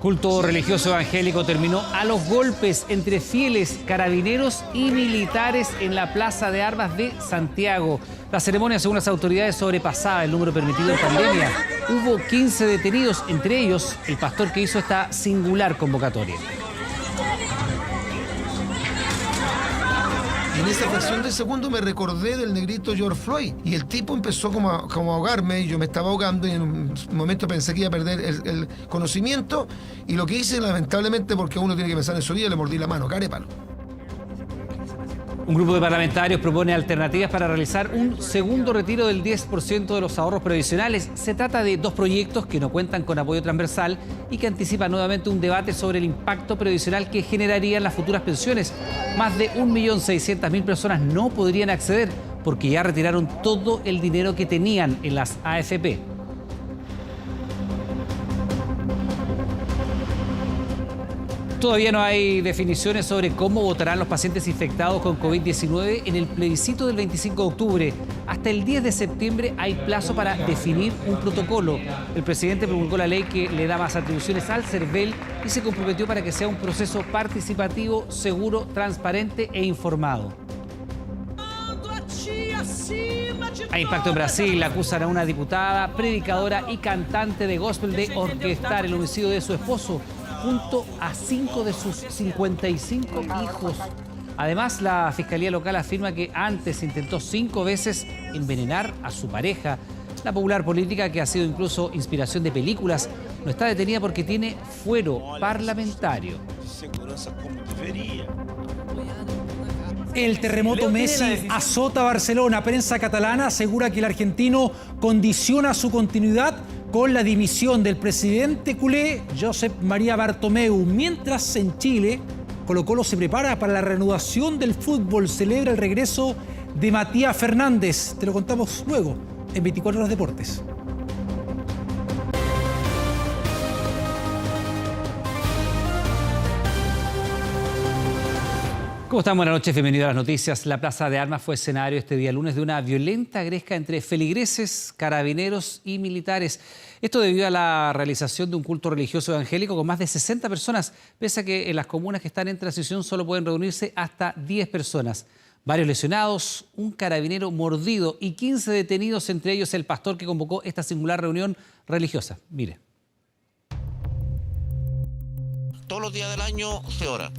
Culto religioso evangélico terminó a los golpes entre fieles, carabineros y militares en la Plaza de Armas de Santiago. La ceremonia, según las autoridades, sobrepasaba el número permitido en pandemia. Hubo 15 detenidos, entre ellos el pastor que hizo esta singular convocatoria. En esa fracción de segundo me recordé del negrito George Floyd y el tipo empezó como a ahogarme y yo me estaba ahogando y en un momento pensé que iba a perder el conocimiento y lo que hice, lamentablemente, porque uno tiene que pensar en su vida, le mordí la mano, carépalo. Un grupo de parlamentarios propone alternativas para realizar un segundo retiro del 10% de los ahorros previsionales. Se trata de dos proyectos que no cuentan con apoyo transversal y que anticipan nuevamente un debate sobre el impacto previsional que generarían las futuras pensiones. Más de 1.600.000 personas no podrían acceder porque ya retiraron todo el dinero que tenían en las AFP. Todavía no hay definiciones sobre cómo votarán los pacientes infectados con COVID-19 en el plebiscito del 25 de octubre. Hasta el 10 de septiembre hay plazo para definir un protocolo. El presidente promulgó la ley que le da más atribuciones al CERVEL y se comprometió para que sea un proceso participativo, seguro, transparente e informado. Hay impacto en Brasil. Acusan a una diputada, predicadora y cantante de gospel de orquestar el homicidio de su esposo junto a 5 de sus 55 hijos. Además, la Fiscalía Local afirma que antes intentó 5 veces envenenar a su pareja. La popular política, que ha sido incluso inspiración de películas, no está detenida porque tiene fuero parlamentario. El terremoto Messi azota a Barcelona. Prensa catalana asegura que el argentino condiciona su continuidad con la dimisión del presidente culé Josep María Bartomeu. Mientras en Chile, Colo-Colo se prepara para la reanudación del fútbol. Celebra el regreso de Matías Fernández. Te lo contamos luego en 24 Horas Deportes. ¿Cómo están? Buenas noches, bienvenidos a las noticias. La Plaza de Armas fue escenario este día lunes de una violenta gresca entre feligreses, carabineros y militares. Esto debido a la realización de un culto religioso evangélico con más de 60 personas, pese a que en las comunas que están en transición solo pueden reunirse hasta 10 personas. Varios lesionados, un carabinero mordido y 15 detenidos, entre ellos el pastor que convocó esta singular reunión religiosa. Mire. Todos los días del año se ora.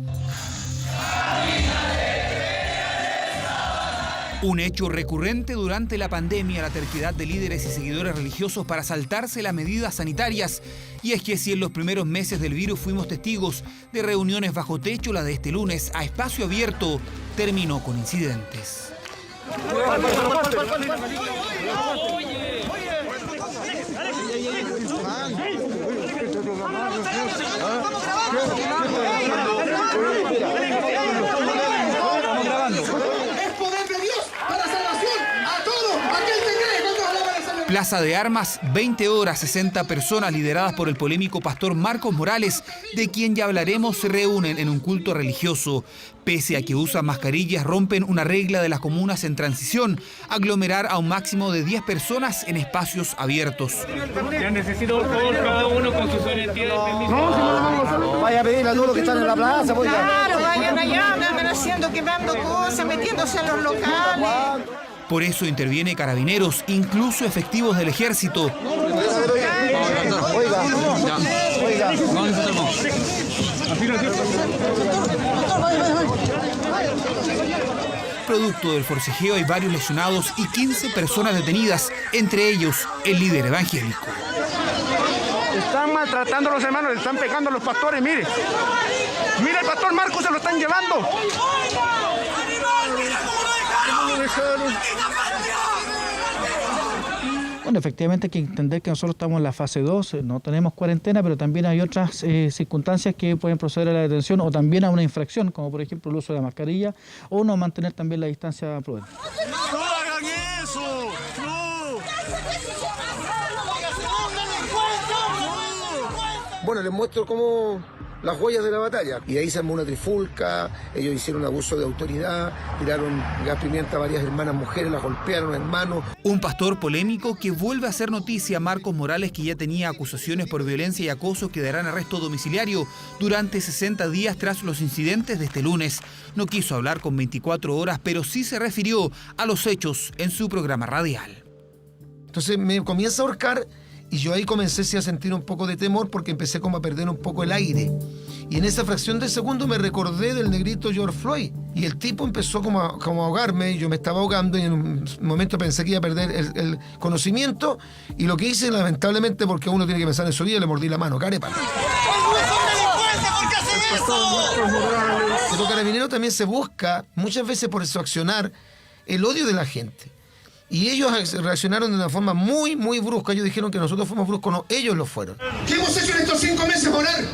Un hecho recurrente durante la pandemia, la terquedad de líderes y seguidores religiosos para saltarse las medidas sanitarias. Y es que si en los primeros meses del virus fuimos testigos de reuniones bajo techo, la de este lunes a espacio abierto terminó con incidentes. Plaza de Armas, 20 horas, 60 personas lideradas por el polémico pastor Marcos Morales, de quien ya hablaremos, se reúnen en un culto religioso. Pese a que usan mascarillas, rompen una regla de las comunas en transición, aglomerar a un máximo de 10 personas en espacios abiertos. Ya necesito todos, cada uno con sus identidades. Vaya a pedirle a todos los que están en la plaza. Pues, claro, vayan allá, andan haciendo, quemando cosas, metiéndose en los locales. Por eso interviene carabineros, incluso efectivos del ejército. Producto del forcejeo hay varios lesionados y 15 personas detenidas, entre ellos el líder evangélico. Están maltratando a los hermanos, le están pegando a los pastores, mire. Mire, el pastor Marcos se lo están llevando. Bueno, efectivamente hay que entender que nosotros estamos en la fase 2, no tenemos cuarentena, pero también hay otras circunstancias que pueden proceder a la detención o también a una infracción, como por ejemplo el uso de la mascarilla o no mantener también la distancia prudente. ¡No hagan eso! ¡No! Bueno, les muestro cómo las joyas de la batalla. Y ahí se armó una trifulca, ellos hicieron abuso de autoridad, tiraron gas pimienta a varias hermanas mujeres, las golpearon, hermanos. Un pastor polémico que vuelve a hacer noticia. Marcos Morales, que ya tenía acusaciones por violencia y acoso, quedará en arresto domiciliario durante 60 días tras los incidentes de este lunes. No quiso hablar con 24 horas, pero sí se refirió a los hechos en su programa radial. Entonces me comienza a ahorcar y yo ahí comencé a sentir un poco de temor porque empecé como a perder un poco el aire. Y en esa fracción de segundo me recordé del negrito George Floyd. Y el tipo empezó como a ahogarme, y yo me estaba ahogando y en un momento pensé que iba a perder el conocimiento. Y lo que hice, lamentablemente, porque uno tiene que pensar en su vida, le mordí la mano, carepa. Pero Carabinero también se busca, muchas veces por su accionar, el odio de la gente. Y ellos reaccionaron de una forma muy, muy brusca. Ellos dijeron que nosotros fuimos bruscos, no, ellos lo fueron. ¿Qué hemos hecho en estos 5 meses, Morar?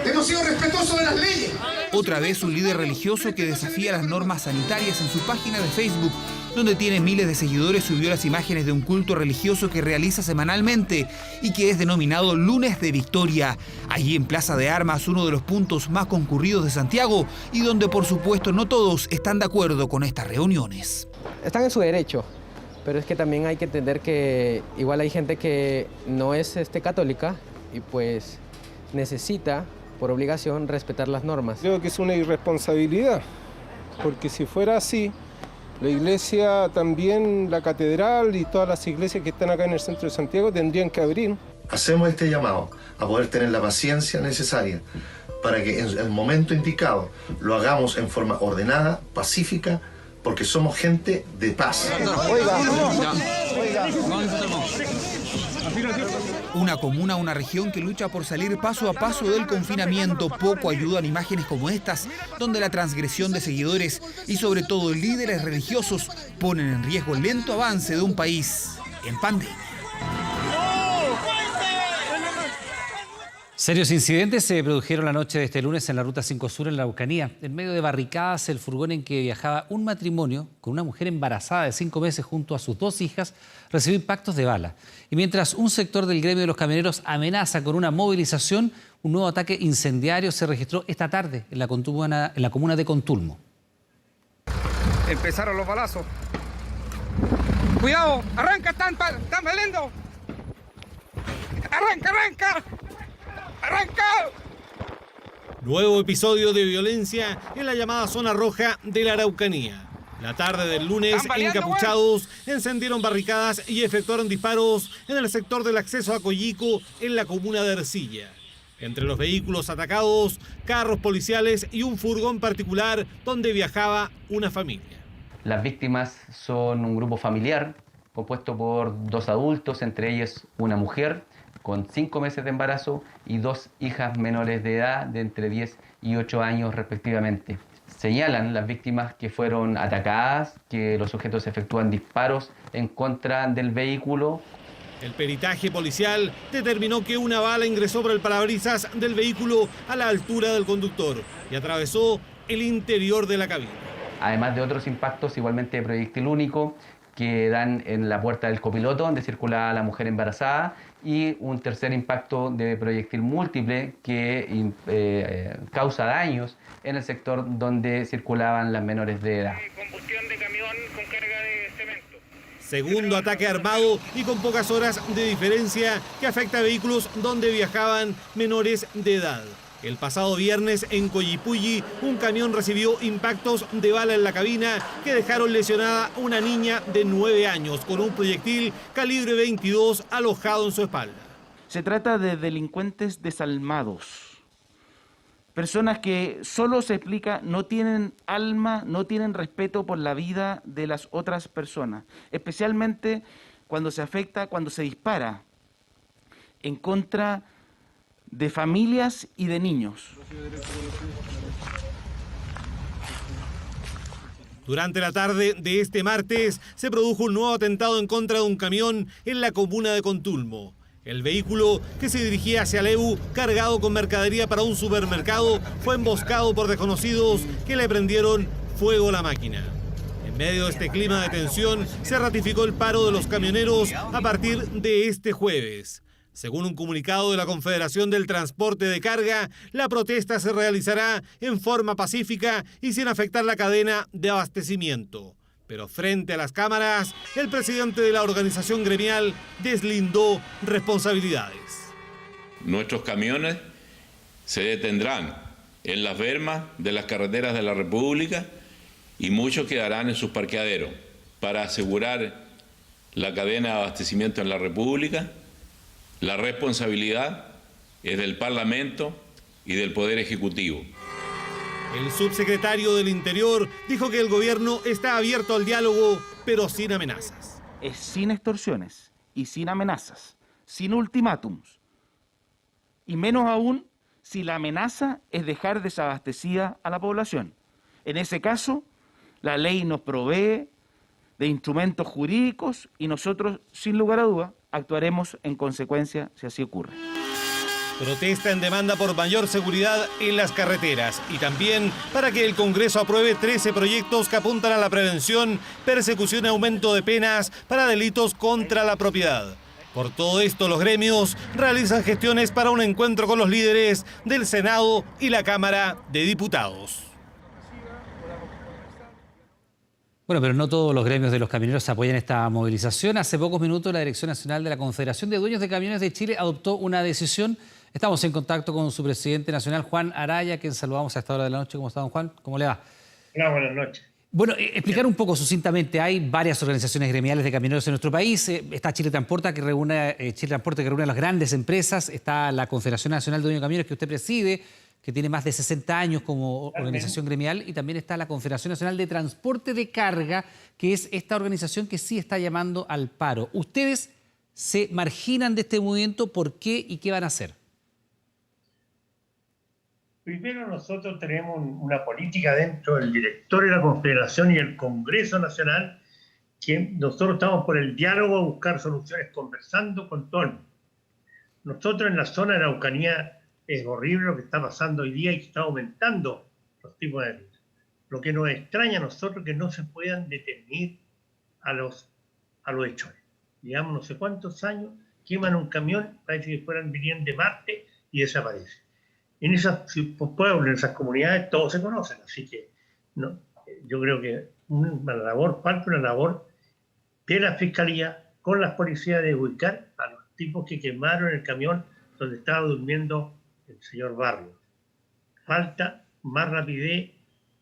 Hemos sido respetuosos de las leyes. Otra vez un líder religioso que desafía las normas sanitarias en su página de Facebook, donde tiene miles de seguidores, subió las imágenes de un culto religioso que realiza semanalmente y que es denominado Lunes de Victoria. Allí en Plaza de Armas, uno de los puntos más concurridos de Santiago y donde por supuesto no todos están de acuerdo con estas reuniones. Están en su derecho, pero es que también hay que entender que igual hay gente que no es católica y pues necesita por obligación respetar las normas. Creo que es una irresponsabilidad, porque si fuera así, la iglesia también, la catedral y todas las iglesias que están acá en el centro de Santiago tendrían que abrir. Hacemos este llamado a poder tener la paciencia necesaria para que en el momento indicado lo hagamos en forma ordenada, pacífica, porque somos gente de paz. Una comuna, una región que lucha por salir paso a paso del confinamiento. Poco ayudan imágenes como estas, donde la transgresión de seguidores y sobre todo líderes religiosos ponen en riesgo el lento avance de un país en pandemia. Serios incidentes se produjeron la noche de este lunes en la Ruta 5 Sur en la Araucanía. En medio de barricadas, el furgón en que viajaba un matrimonio con una mujer embarazada de 5 meses junto a sus 2 hijas recibió impactos de bala. Y mientras un sector del gremio de los camioneros amenaza con una movilización, un nuevo ataque incendiario se registró esta tarde en la comuna de Contulmo. Empezaron los balazos. ¡Cuidado! ¡Arranca! ¡Están saliendo! ¡Arranca, arranca! ¡Arranca! Nuevo episodio de violencia en la llamada zona roja de la Araucanía. La tarde del lunes, encapuchados encendieron barricadas y efectuaron disparos en el sector del acceso a Coyico, en la comuna de Ercilla. Entre los vehículos atacados, carros policiales y un furgón particular donde viajaba una familia. Las víctimas son un grupo familiar compuesto por 2 adultos, entre ellos una mujer con 5 meses de embarazo y 2 hijas menores de edad de entre 10 y 8 años respectivamente. Señalan las víctimas que fueron atacadas, que los sujetos efectúan disparos en contra del vehículo. El peritaje policial determinó que una bala ingresó por el parabrisas del vehículo a la altura del conductor y atravesó el interior de la cabina. Además de otros impactos igualmente de proyectil único que dan en la puerta del copiloto donde circula la mujer embarazada y un tercer impacto de proyectil múltiple que causa daños en el sector donde circulaban las menores de edad. Combustión de camión con carga de cemento. Segundo ataque armado y con pocas horas de diferencia que afecta a vehículos donde viajaban menores de edad. El pasado viernes en Coyipulli, un camión recibió impactos de bala en la cabina que dejaron lesionada a una niña de 9 años con un proyectil calibre 22 alojado en su espalda. Se trata de delincuentes desalmados, personas que solo se explica no tienen alma, no tienen respeto por la vida de las otras personas, especialmente cuando se afecta, cuando se dispara en contra de familias y de niños. Durante la tarde de este martes se produjo un nuevo atentado en contra de un camión en la comuna de Contulmo. El vehículo, que se dirigía hacia Leu, cargado con mercadería para un supermercado, fue emboscado por desconocidos que le prendieron fuego a la máquina. En medio de este clima de tensión, se ratificó el paro de los camioneros a partir de este jueves. Según un comunicado de la Confederación del Transporte de Carga, la protesta se realizará en forma pacífica y sin afectar la cadena de abastecimiento. Pero frente a las cámaras, el presidente de la organización gremial deslindó responsabilidades. Nuestros camiones se detendrán en las bermas de las carreteras de la República y muchos quedarán en sus parqueaderos para asegurar la cadena de abastecimiento en la República. La responsabilidad es del Parlamento y del Poder Ejecutivo. El subsecretario del Interior dijo que el gobierno está abierto al diálogo, pero sin amenazas. Es sin extorsiones y sin amenazas, sin ultimátums. Y menos aún si la amenaza es dejar desabastecida a la población. En ese caso, la ley nos provee de instrumentos jurídicos y nosotros, sin lugar a duda, actuaremos en consecuencia si así ocurre. Protesta en demanda por mayor seguridad en las carreteras y también para que el Congreso apruebe 13 proyectos que apuntan a la prevención, persecución y aumento de penas para delitos contra la propiedad. Por todo esto, los gremios realizan gestiones para un encuentro con los líderes del Senado y la Cámara de Diputados. Bueno, pero no todos los gremios de los camioneros apoyan esta movilización. Hace pocos minutos la Dirección Nacional de la Confederación de Dueños de Camiones de Chile adoptó una decisión. Estamos en contacto con su presidente nacional, Juan Araya, a quien saludamos a esta hora de la noche. ¿Cómo está, don Juan? ¿Cómo le va? Hola, buenas noches. Bueno, explicar un poco sucintamente. Hay varias organizaciones gremiales de camioneros en nuestro país. Está Chile Transporte, que reúne a las grandes empresas. Está la Confederación Nacional de Dueños de Camiones, que usted preside, que tiene más de 60 años como organización gremial, y también está la Confederación Nacional de Transporte de Carga, que es esta organización que sí está llamando al paro. ¿Ustedes se marginan de este movimiento? ¿Por qué y qué van a hacer? Primero, nosotros tenemos una política dentro del directorio de la Confederación y el Congreso Nacional, que nosotros estamos por el diálogo, a buscar soluciones, conversando con todo el mundo. Nosotros en la zona de la Araucanía es horrible lo que está pasando hoy día y que está aumentando los tipos de delitos. Lo que nos extraña a nosotros es que no se puedan detener a los hechores. Digamos, no sé cuántos años, queman un camión, parece que vinieran de Marte y desaparecen. En esos pueblos, en esas comunidades, todos se conocen, así que no, yo creo que una labor de la Fiscalía con las policías de ubicar a los tipos que quemaron el camión donde estaba durmiendo el señor Barrios. Falta más rapidez.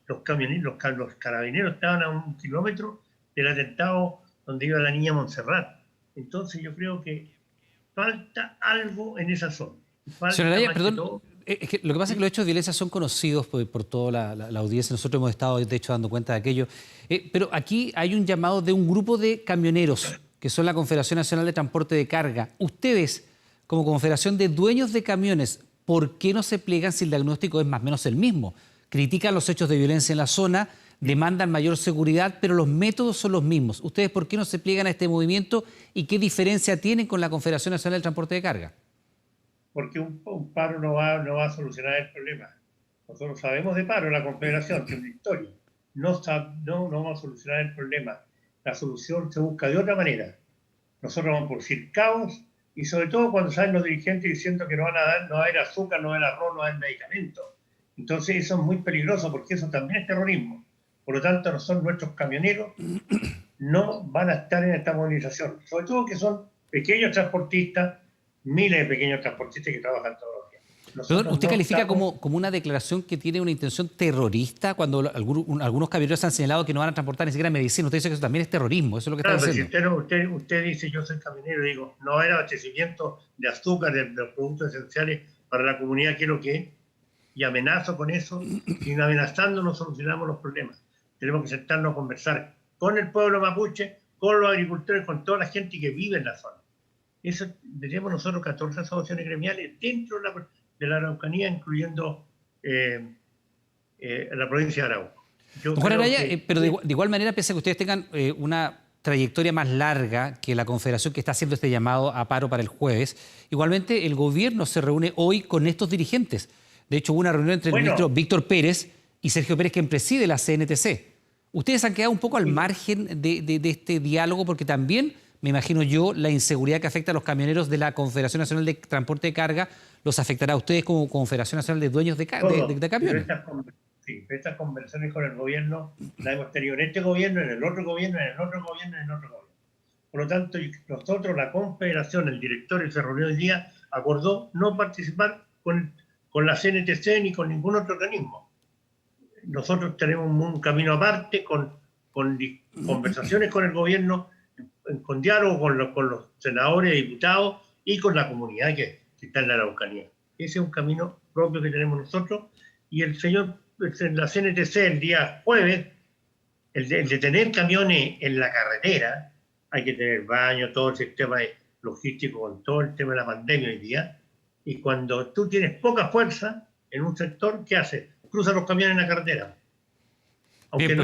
Los carabineros estaban a 1 kilómetro del atentado donde iba la niña Montserrat. Entonces yo creo que falta algo en esa zona. Señora Araya, perdón, es que lo que pasa es que los hechos de violencia son conocidos por toda la audiencia. Nosotros hemos estado, de hecho, dando cuenta de aquello. Pero aquí hay un llamado de un grupo de camioneros, que son la Confederación Nacional de Transporte de Carga. Ustedes, como Confederación de Dueños de Camiones, ¿por qué no se pliegan si el diagnóstico es más o menos el mismo? Critican los hechos de violencia en la zona, demandan mayor seguridad, pero los métodos son los mismos. ¿Ustedes por qué no se pliegan a este movimiento y qué diferencia tienen con la Confederación Nacional del Transporte de Carga? Porque un paro no va a solucionar el problema. Nosotros sabemos de paro, la Confederación, que es una historia. No vamos a solucionar el problema. La solución se busca de otra manera. Nosotros vamos a producir caos, y sobre todo cuando salen los dirigentes diciendo que no va a haber azúcar, no va a haber arroz, no va a haber medicamentos. Entonces eso es muy peligroso, porque eso también es terrorismo. Por lo tanto, nuestros camioneros no van a estar en esta movilización. Sobre todo que son pequeños transportistas, miles de pequeños transportistas que trabajan todos los días. Perdón, ¿usted califica como una declaración que tiene una intención terrorista cuando algunos camioneros han señalado que no van a transportar ni siquiera medicina? Usted dice que eso también es terrorismo, eso es lo que está diciendo. Si usted dice, yo soy camionero, digo, no va a haber abastecimiento de azúcar, de los productos esenciales para la comunidad, quiero que, y amenazo con eso, y amenazando no solucionamos los problemas. Tenemos que sentarnos a conversar con el pueblo mapuche, con los agricultores, con toda la gente que vive en la zona. Eso tenemos nosotros 14 asociaciones gremiales dentro de la Araucanía, incluyendo la provincia de Arauco. Juan Araya, pero de igual manera, pese a que ustedes tengan una trayectoria más larga que la Confederación que está haciendo este llamado a paro para el jueves, igualmente el gobierno se reúne hoy con estos dirigentes. De hecho, hubo una reunión entre el ministro Víctor Pérez y Sergio Pérez, quien preside la CNTC. Ustedes han quedado un poco al margen de este diálogo porque también me imagino yo, la inseguridad que afecta a los camioneros de la Confederación Nacional de Transporte de Carga, los afectará a ustedes como Confederación Nacional de Dueños de camiones. Estas conversaciones con el gobierno las hemos tenido en este gobierno, en el otro gobierno, en el otro gobierno, en el otro gobierno. Por lo tanto, nosotros, la Confederación, el directorio se reunió hoy día, acordó no participar con la CNTC ni con ningún otro organismo. Nosotros tenemos un camino aparte con conversaciones con el gobierno, con diálogo con los senadores y diputados y con la comunidad que está en la Araucanía. Ese es un camino propio que tenemos nosotros, y la CNTC el día jueves, el de tener camiones en la carretera, hay que tener baño, todo el sistema logístico con todo el tema de la pandemia hoy día, y cuando tú tienes poca fuerza en un sector, ¿qué haces? Cruzan los camiones en la carretera, aunque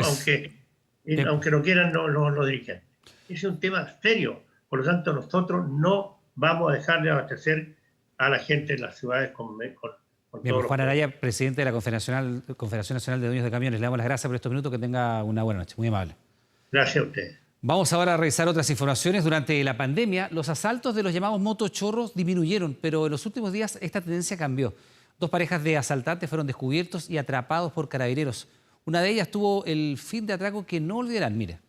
no quieran los dirigentes. Ese es un tema serio. Por lo tanto, nosotros no vamos a dejar de abastecer a la gente en las ciudades con bien, pues Juan Araya, presidente de la Confederación Nacional de Dueños de Camiones, le damos las gracias por estos minutos. Que tenga una buena noche. Muy amable. Gracias a ustedes. Vamos ahora a revisar otras informaciones. Durante la pandemia, los asaltos de los llamados motochorros disminuyeron, pero en los últimos días esta tendencia cambió. 2 parejas de asaltantes fueron descubiertos y atrapados por carabineros. Una de ellas tuvo el fin de atraco que no olvidarán. Mire.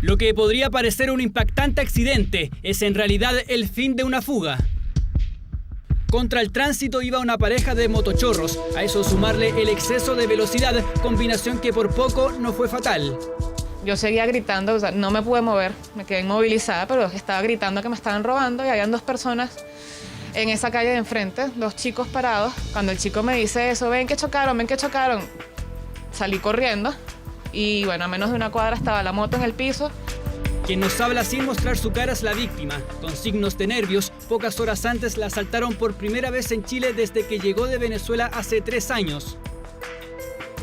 Lo que podría parecer un impactante accidente es en realidad el fin de una fuga. Contra el tránsito iba una pareja de motochorros, a eso sumarle el exceso de velocidad, combinación que por poco no fue fatal. Yo seguía gritando, o sea, no me pude mover, me quedé inmovilizada, pero estaba gritando que me estaban robando y habían 2 personas en esa calle de enfrente, 2 chicos parados. Cuando el chico me dice eso, ven que chocaron, salí corriendo y bueno, a menos de una cuadra estaba la moto en el piso. Quien nos habla sin mostrar su cara es la víctima. Con signos de nervios, pocas horas antes la asaltaron por primera vez en Chile desde que llegó de Venezuela hace 3 años.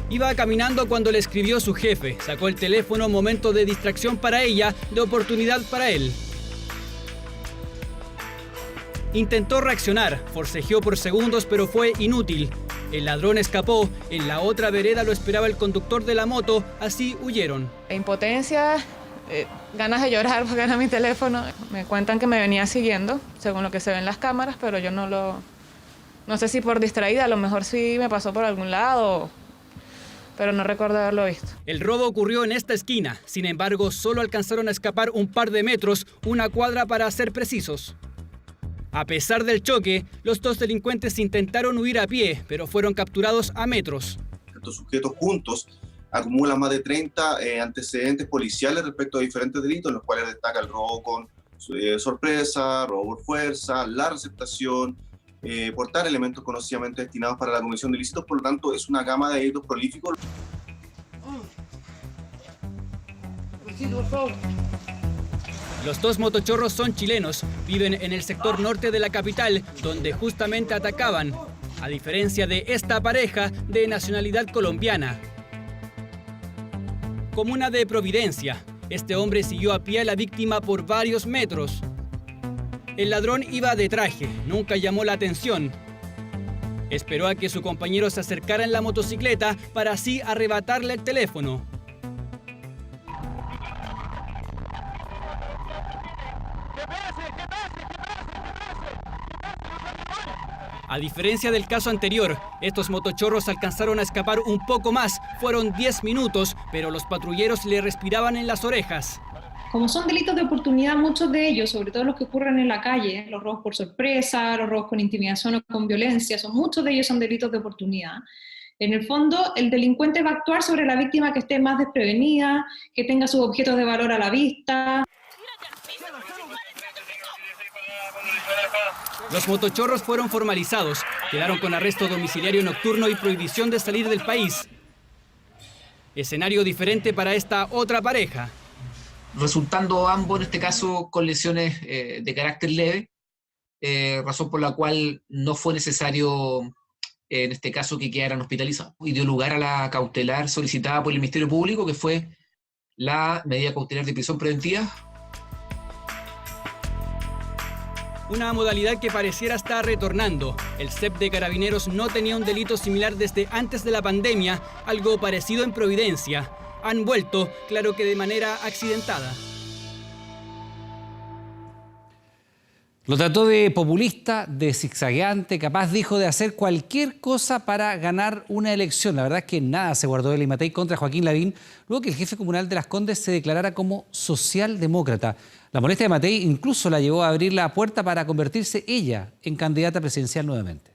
Iba caminando cuando le escribió su jefe. Sacó el teléfono, momento de distracción para ella, de oportunidad para él. Intentó reaccionar, forcejeó por segundos, pero fue inútil. El ladrón escapó, en la otra vereda lo esperaba el conductor de la moto, así huyeron. Impotencia, ganas de llorar porque era mi teléfono. Me cuentan que me venía siguiendo, según lo que se ve en las cámaras, pero yo no sé si por distraída, a lo mejor sí me pasó por algún lado, pero no recuerdo haberlo visto. El robo ocurrió en esta esquina, sin embargo, solo alcanzaron a escapar un par de metros, una cuadra para ser precisos. A pesar del choque, los 2 delincuentes intentaron huir a pie, pero fueron capturados a metros. Estos sujetos juntos acumulan más de 30 antecedentes policiales respecto a diferentes delitos, en los cuales destaca el robo con sorpresa, robo por fuerza, la receptación, portar elementos conocidamente destinados para la comisión de ilícitos. Por lo tanto, es una gama de delitos prolíficos. Los 2 motochorros son chilenos, viven en el sector norte de la capital, donde justamente atacaban, a diferencia de esta pareja de nacionalidad colombiana. Comuna de Providencia, este hombre siguió a pie a la víctima por varios metros. El ladrón iba de traje, nunca llamó la atención. Esperó a que su compañero se acercara en la motocicleta para así arrebatarle el teléfono. A diferencia del caso anterior, estos motochorros alcanzaron a escapar un poco más. Fueron 10 minutos, pero los patrulleros le respiraban en las orejas. Como son delitos de oportunidad, muchos de ellos, sobre todo los que ocurren en la calle, los robos por sorpresa, los robos con intimidación o con violencia, muchos de ellos son delitos de oportunidad. En el fondo, el delincuente va a actuar sobre la víctima que esté más desprevenida, que tenga sus objetos de valor a la vista. Los motochorros fueron formalizados, quedaron con arresto domiciliario nocturno y prohibición de salir del país. Escenario diferente para esta otra pareja. Resultando ambos, en este caso, con lesiones de carácter leve, razón por la cual no fue necesario, en este caso, que quedaran hospitalizados. Y dio lugar a la cautelar solicitada por el Ministerio Público, que fue la medida cautelar de prisión preventiva. una modalidad que pareciera estar retornando. El CEP de Carabineros no tenía un delito similar desde antes de la pandemia, algo parecido en Providencia. Han vuelto, claro que de manera accidentada. Lo trató de populista, de zigzagueante, capaz, dijo, de hacer cualquier cosa para ganar una elección. La verdad es que nada se guardó de Evelyn Matei contra Joaquín Lavín, luego que el jefe comunal de Las Condes se declarara como socialdemócrata. La molestia de Matei incluso la llevó a abrir la puerta para convertirse ella en candidata presidencial nuevamente.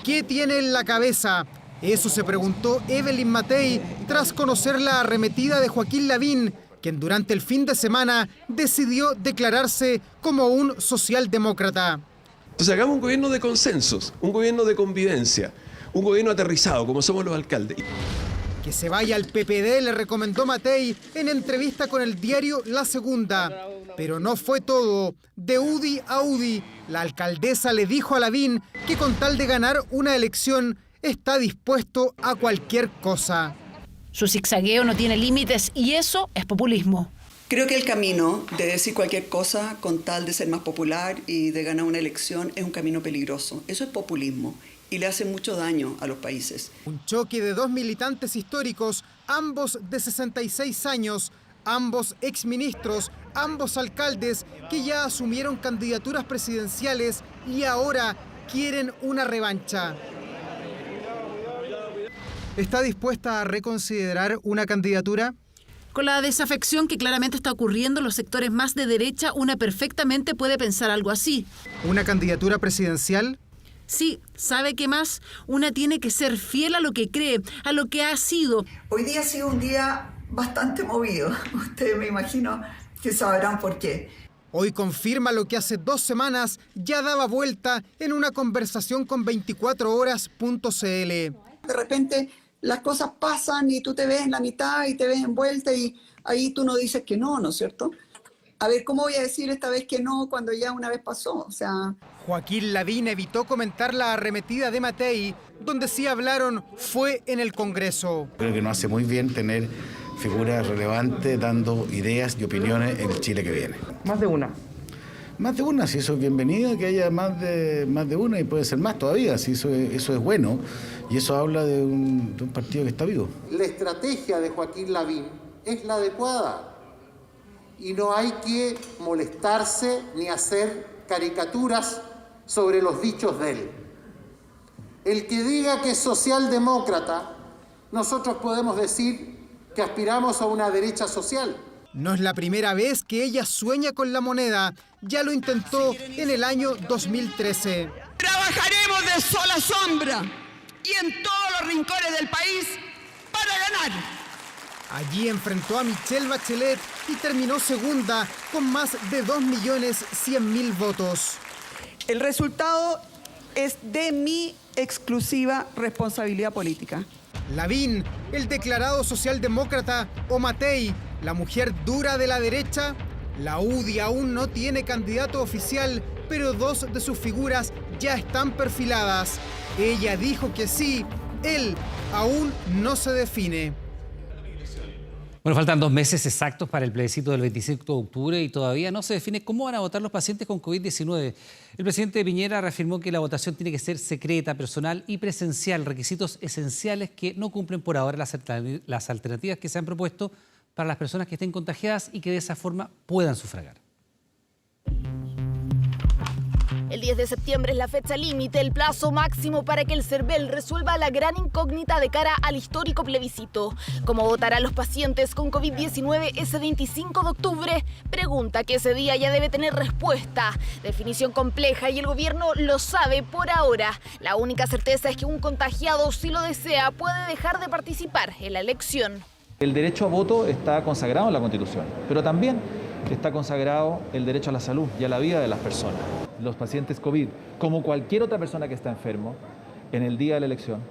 ¿Qué tiene en la cabeza? Eso se preguntó Evelyn Matei tras conocer la arremetida de Joaquín Lavín, quien durante el fin de semana decidió declararse como un socialdemócrata. Entonces hagamos un gobierno de consensos, un gobierno de convivencia, un gobierno aterrizado, como somos los alcaldes. Que se vaya al PPD, le recomendó Matei en entrevista con el diario La Segunda. Pero no fue todo. De UDI a UDI, la alcaldesa le dijo a Lavín que con tal de ganar una elección está dispuesto a cualquier cosa. Su zigzagueo no tiene límites y eso es populismo. Creo que el camino de decir cualquier cosa con tal de ser más popular y de ganar una elección es un camino peligroso. Eso es populismo y le hace mucho daño a los países. Un choque de dos militantes históricos, ambos de 66 años, ambos exministros, ambos alcaldes que ya asumieron candidaturas presidenciales y ahora quieren una revancha. ¿Está dispuesta a reconsiderar una candidatura? Con la desafección que claramente está ocurriendo en los sectores más de derecha, una perfectamente puede pensar algo así. ¿Una candidatura presidencial? Sí, ¿sabe qué más? Una tiene que ser fiel a lo que cree, a lo que ha sido. Hoy día ha sido un día bastante movido. Ustedes me imagino que sabrán por qué. Hoy confirma lo que hace 2 semanas ya daba vuelta en una conversación con 24horas.cl. De repente las cosas pasan y tú te ves en la mitad y te ves envuelta y ahí tú no dices que no, ¿no es cierto? A ver, ¿cómo voy a decir esta vez que no cuando ya una vez pasó? O sea... Joaquín Lavín evitó comentar la arremetida de Matei, donde sí hablaron fue en el Congreso. Creo que nos hace muy bien tener figuras relevantes dando ideas y opiniones en el Chile que viene. Más de una. Más de una, si eso es bienvenido, que haya más de una y puede ser más todavía, si eso es bueno y eso habla de un partido que está vivo. La estrategia de Joaquín Lavín es la adecuada y no hay que molestarse ni hacer caricaturas sobre los dichos de él. El que diga que es socialdemócrata, nosotros podemos decir que aspiramos a una derecha social. No es la primera vez que ella sueña con la moneda. Ya lo intentó en el año 2013. Trabajaremos de sol a sombra y en todos los rincones del país para ganar. Allí enfrentó a Michelle Bachelet y terminó segunda con más de 2.100.000 votos. El resultado es de mi exclusiva responsabilidad política. Lavín, el declarado socialdemócrata, o Matei, la mujer dura de la derecha. La UDI aún no tiene candidato oficial, pero 2 de sus figuras ya están perfiladas. Ella dijo que sí, él aún no se define. Bueno, faltan 2 meses exactos para el plebiscito del 25 de octubre y todavía no se define cómo van a votar los pacientes con COVID-19. El presidente Piñera reafirmó que la votación tiene que ser secreta, personal y presencial, requisitos esenciales que no cumplen por ahora las alternativas que se han propuesto para las personas que estén contagiadas y que de esa forma puedan sufragar. El 10 de septiembre es la fecha límite, el plazo máximo para que el CERVEL resuelva la gran incógnita de cara al histórico plebiscito. ¿Cómo votarán los pacientes con COVID-19 ese 25 de octubre? Pregunta que ese día ya debe tener respuesta. Definición compleja y el gobierno lo sabe por ahora. La única certeza es que un contagiado, si lo desea, puede dejar de participar en la elección. El derecho a voto está consagrado en la Constitución, pero también está consagrado el derecho a la salud y a la vida de las personas. Los pacientes COVID, como cualquier otra persona que está enfermo, en el día de la elección,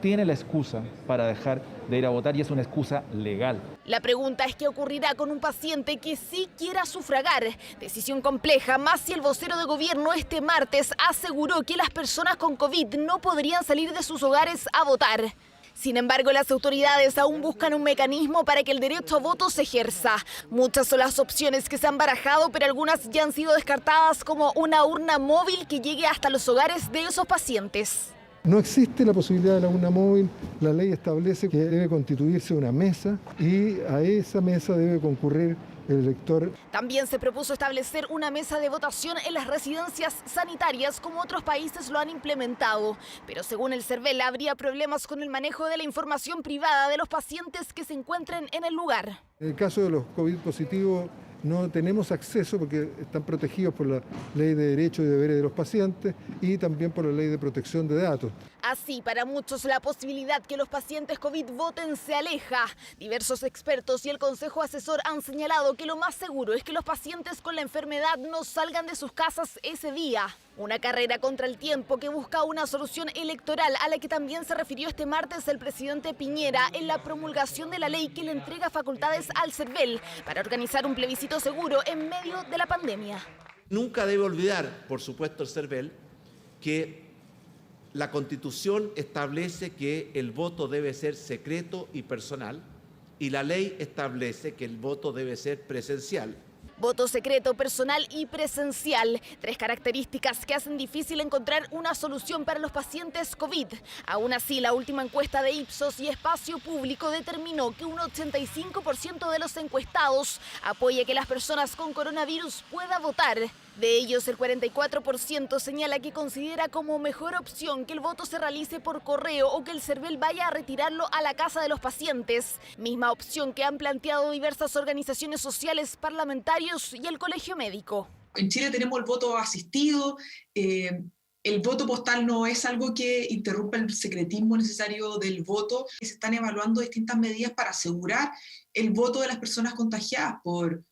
tiene la excusa para dejar de ir a votar y es una excusa legal. La pregunta es qué ocurrirá con un paciente que sí quiera sufragar. Decisión compleja, más si el vocero de gobierno este martes aseguró que las personas con COVID no podrían salir de sus hogares a votar. Sin embargo, las autoridades aún buscan un mecanismo para que el derecho a voto se ejerza. Muchas son las opciones que se han barajado, pero algunas ya han sido descartadas, como una urna móvil que llegue hasta los hogares de esos pacientes. No existe la posibilidad de la urna móvil. La ley establece que debe constituirse una mesa y a esa mesa debe concurrir el elector. También se propuso establecer una mesa de votación en las residencias sanitarias, como otros países lo han implementado. Pero según el CERVEL, habría problemas con el manejo de la información privada de los pacientes que se encuentren en el lugar. En el caso de los COVID positivos, no tenemos acceso porque están protegidos por la Ley de Derechos y Deberes de los Pacientes y también por la Ley de Protección de Datos. Así, para muchos, la posibilidad que los pacientes COVID voten se aleja. Diversos expertos y el Consejo Asesor han señalado que lo más seguro es que los pacientes con la enfermedad no salgan de sus casas ese día. Una carrera contra el tiempo que busca una solución electoral, a la que también se refirió este martes el presidente Piñera en la promulgación de la ley que le entrega facultades al CERVEL para organizar un plebiscito seguro en medio de la pandemia. Nunca debe olvidar, por supuesto, el CERVEL, que la Constitución establece que el voto debe ser secreto y personal, y la ley establece que el voto debe ser presencial. Voto secreto, personal y presencial. 3 características que hacen difícil encontrar una solución para los pacientes COVID. Aún así, la última encuesta de Ipsos y Espacio Público determinó que un 85% de los encuestados apoya que las personas con coronavirus puedan votar. De ellos, el 44% señala que considera como mejor opción que el voto se realice por correo o que el CERVEL vaya a retirarlo a la casa de los pacientes. Misma opción que han planteado diversas organizaciones sociales, parlamentarios y el Colegio Médico. En Chile tenemos el voto asistido. El voto postal no es algo que interrumpa el secretismo necesario del voto. Se están evaluando distintas medidas para asegurar el voto de las personas contagiadas por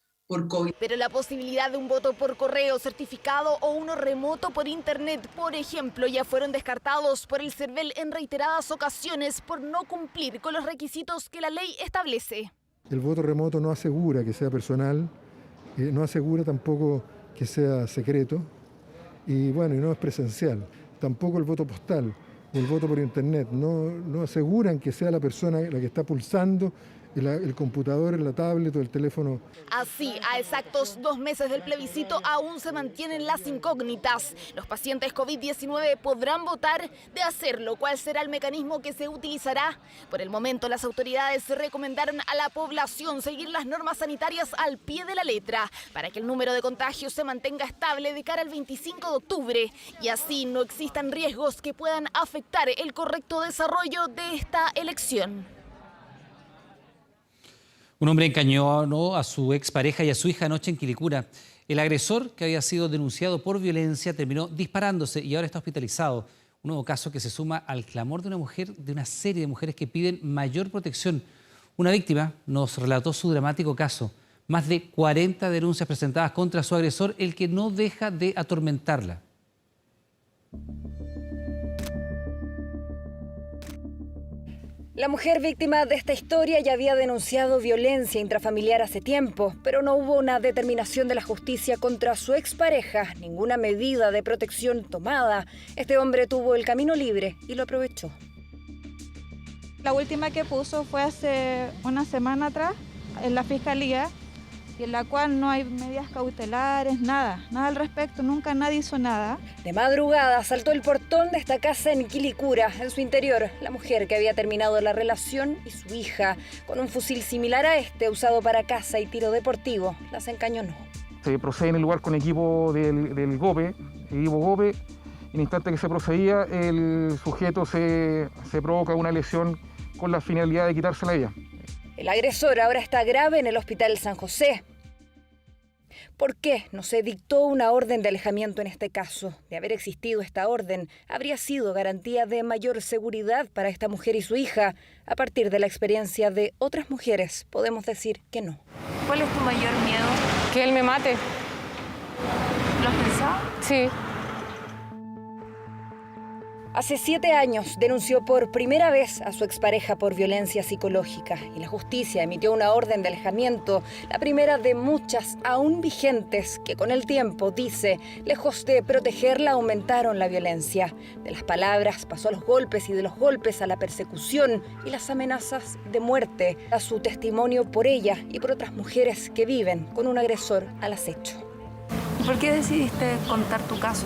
COVID. Pero la posibilidad de un voto por correo certificado o uno remoto por internet, por ejemplo, ya fueron descartados por el CERVEL en reiteradas ocasiones por no cumplir con los requisitos que la ley establece. El voto remoto no asegura que sea personal, no asegura tampoco que sea secreto y bueno, y no es presencial. Tampoco el voto postal o el voto por internet no aseguran que sea la persona la que está pulsando el computador, la tablet o el teléfono. Así, a exactos 2 meses del plebiscito aún se mantienen las incógnitas. Los pacientes COVID-19 podrán votar. De hacerlo, ¿cuál será el mecanismo que se utilizará? Por el momento, las autoridades recomendaron a la población seguir las normas sanitarias al pie de la letra para que el número de contagios se mantenga estable de cara al 25 de octubre y así no existan riesgos que puedan afectar el correcto desarrollo de esta elección. Un hombre encañonó a su expareja y a su hija anoche en Quilicura. El agresor, que había sido denunciado por violencia, terminó disparándose y ahora está hospitalizado. Un nuevo caso que se suma al clamor de una serie de mujeres que piden mayor protección. Una víctima nos relató su dramático caso. Más de 40 denuncias presentadas contra su agresor, el que no deja de atormentarla. La mujer víctima de esta historia ya había denunciado violencia intrafamiliar hace tiempo, pero no hubo una determinación de la justicia contra su expareja, ninguna medida de protección tomada. Este hombre tuvo el camino libre y lo aprovechó. La última que puso fue hace una semana atrás en la fiscalía, y en la cual no hay medidas cautelares, nada al respecto, nunca nadie hizo nada. De madrugada saltó el portón de esta casa en Quilicura. En su interior, la mujer que había terminado la relación y su hija, con un fusil similar a este usado para caza y tiro deportivo, las encañonó. Se procede en el lugar con equipo del GOPE, equipo GOPE. En el instante que se procedía, el sujeto se provoca una lesión con la finalidad de quitársela a ella. El agresor ahora está grave en el Hospital San José. ¿Por qué no se dictó una orden de alejamiento en este caso? De haber existido esta orden, habría sido garantía de mayor seguridad para esta mujer y su hija. A partir de la experiencia de otras mujeres, podemos decir que no. ¿Cuál es tu mayor miedo? Que él me mate. ¿Lo has pensado? Sí. Hace 7 años denunció por primera vez a su expareja por violencia psicológica y la justicia emitió una orden de alejamiento, la primera de muchas aún vigentes que con el tiempo, dice, lejos de protegerla aumentaron la violencia. De las palabras pasó a los golpes y de los golpes a la persecución y las amenazas de muerte. A su testimonio por ella y por otras mujeres que viven con un agresor al acecho. ¿Por qué decidiste contar tu caso?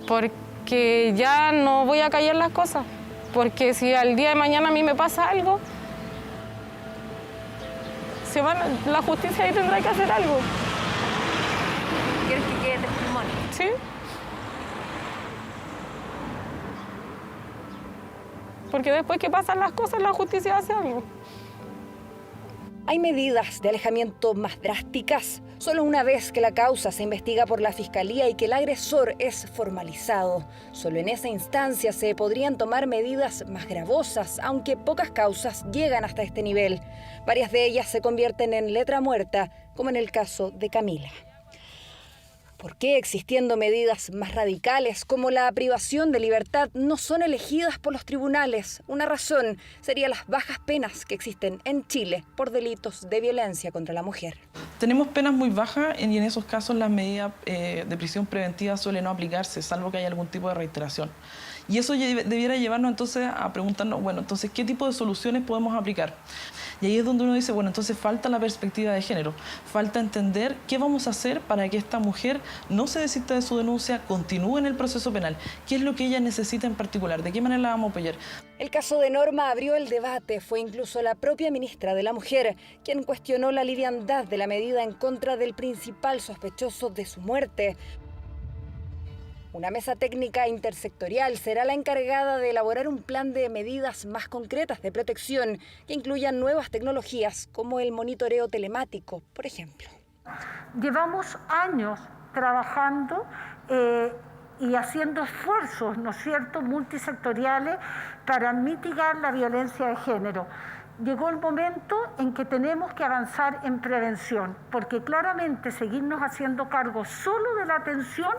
Porque ya no voy a callar las cosas, porque si al día de mañana a mí me pasa algo, la justicia ahí tendrá que hacer algo. ¿Quieres que quede testimonio? Sí. Porque después que pasan las cosas, la justicia hace algo. ¿Hay medidas de alejamiento más drásticas? Solo una vez que la causa se investiga por la Fiscalía y que el agresor es formalizado. Solo en esa instancia se podrían tomar medidas más gravosas, aunque pocas causas llegan hasta este nivel. Varias de ellas se convierten en letra muerta, como en el caso de Camila. ¿Por qué, existiendo medidas más radicales como la privación de libertad, no son elegidas por los tribunales? Una razón sería las bajas penas que existen en Chile por delitos de violencia contra la mujer. Tenemos penas muy bajas y en esos casos las medidas de prisión preventiva suelen no aplicarse, salvo que haya algún tipo de reiteración. Y eso debiera llevarnos entonces a preguntarnos, bueno, entonces, ¿qué tipo de soluciones podemos aplicar? Y ahí es donde uno dice, bueno, entonces falta la perspectiva de género, falta entender qué vamos a hacer para que esta mujer no se desista de su denuncia, continúe en el proceso penal, qué es lo que ella necesita en particular, de qué manera la vamos a apoyar. El caso de Norma abrió el debate, fue incluso la propia ministra de la Mujer quien cuestionó la liviandad de la medida en contra del principal sospechoso de su muerte. Una mesa técnica intersectorial será la encargada de elaborar un plan de medidas más concretas de protección que incluyan nuevas tecnologías como el monitoreo telemático, por ejemplo. Llevamos años trabajando y haciendo esfuerzos, ¿no es cierto?, multisectoriales para mitigar la violencia de género. Llegó el momento en que tenemos que avanzar en prevención, porque claramente seguirnos haciendo cargo solo de la atención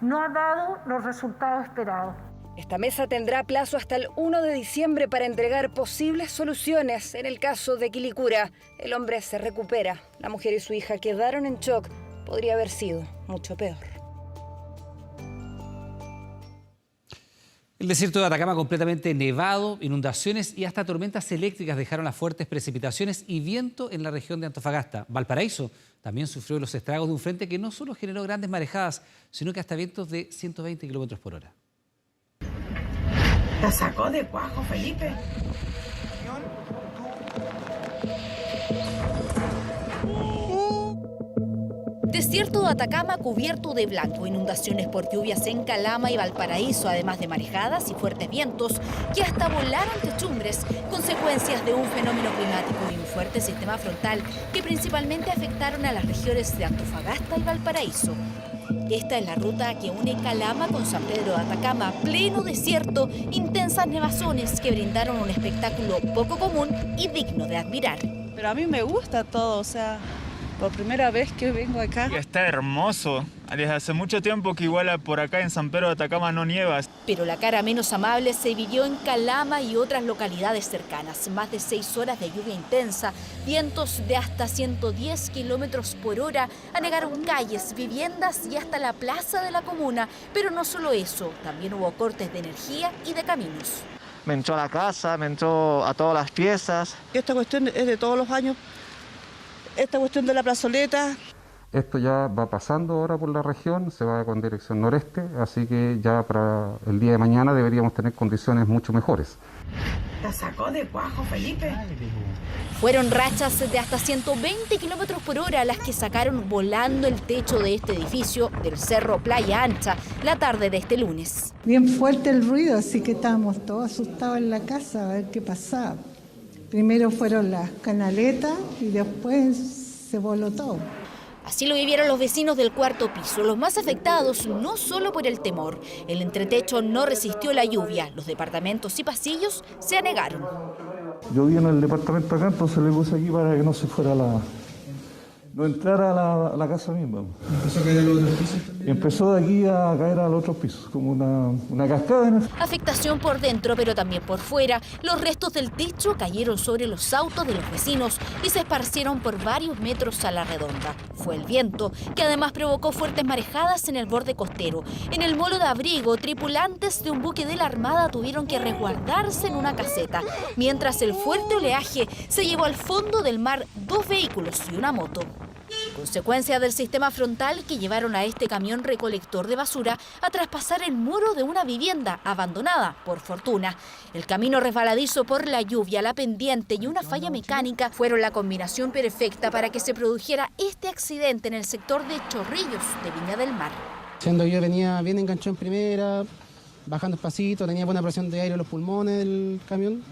no ha dado los resultados esperados. Esta mesa tendrá plazo hasta el 1 de diciembre para entregar posibles soluciones. En el caso de Quilicura, el hombre se recupera. La mujer y su hija quedaron en shock. Podría haber sido mucho peor. El desierto de Atacama completamente nevado, inundaciones y hasta tormentas eléctricas dejaron las fuertes precipitaciones y viento en la región de Antofagasta. Valparaíso también sufrió los estragos de un frente que no solo generó grandes marejadas, sino que hasta vientos de 120 kilómetros por hora. La sacó de cuajo, Felipe. Desierto de Atacama cubierto de blanco, inundaciones por lluvias en Calama y Valparaíso, además de marejadas y fuertes vientos que hasta volaron techumbres, consecuencias de un fenómeno climático y un fuerte sistema frontal que principalmente afectaron a las regiones de Antofagasta y Valparaíso. Esta es la ruta que une Calama con San Pedro de Atacama, pleno desierto, intensas nevazones que brindaron un espectáculo poco común y digno de admirar. Pero a mí me gusta todo, o sea, por primera vez que vengo acá. Está hermoso. Desde hace mucho tiempo que igual por acá en San Pedro de Atacama no nieva. Pero la cara menos amable se vivió en Calama y otras localidades cercanas. Más de 6 horas de lluvia intensa, vientos de hasta 110 kilómetros por hora anegaron calles, viviendas y hasta la plaza de la comuna. Pero no solo eso, también hubo cortes de energía y de caminos. Me entró a la casa, me entró a todas las piezas. Esta cuestión es de todos los años. Esta cuestión de la plazoleta. Esto ya va pasando ahora por la región, se va con dirección noreste, así que ya para el día de mañana deberíamos tener condiciones mucho mejores. La sacó de cuajo, Felipe. Fueron rachas de hasta 120 kilómetros por hora las que sacaron volando el techo de este edificio del Cerro Playa Ancha la tarde de este lunes. Bien fuerte el ruido, así que estábamos todos asustados en la casa a ver qué pasaba. Primero fueron las canaletas y después se voló todo. Así lo vivieron los vecinos del cuarto piso, los más afectados no solo por el temor. El entretecho no resistió la lluvia, los departamentos y pasillos se anegaron. Yo vi en el departamento acá, entonces le puse aquí para que no se fuera no entrara a la casa misma. ¿Empezó a caer a los otros pisos también? Empezó de aquí a caer a los otros pisos, como una cascada. Afectación por dentro, pero también por fuera. Los restos del techo cayeron sobre los autos de los vecinos y se esparcieron por varios metros a la redonda. Fue el viento, que además provocó fuertes marejadas en el borde costero. En el molo de Abrigo, tripulantes de un buque de la Armada tuvieron que resguardarse en una caseta, mientras el fuerte oleaje se llevó al fondo del mar 2 vehículos y una moto. Consecuencia del sistema frontal que llevaron a este camión recolector de basura a traspasar el muro de una vivienda abandonada, por fortuna. El camino resbaladizo por la lluvia, la pendiente y una falla mecánica fueron la combinación perfecta para que se produjera este accidente en el sector de Chorrillos de Viña del Mar. Siendo yo venía bien enganchado en primera, bajando despacito, tenía buena presión de aire en los pulmones del camión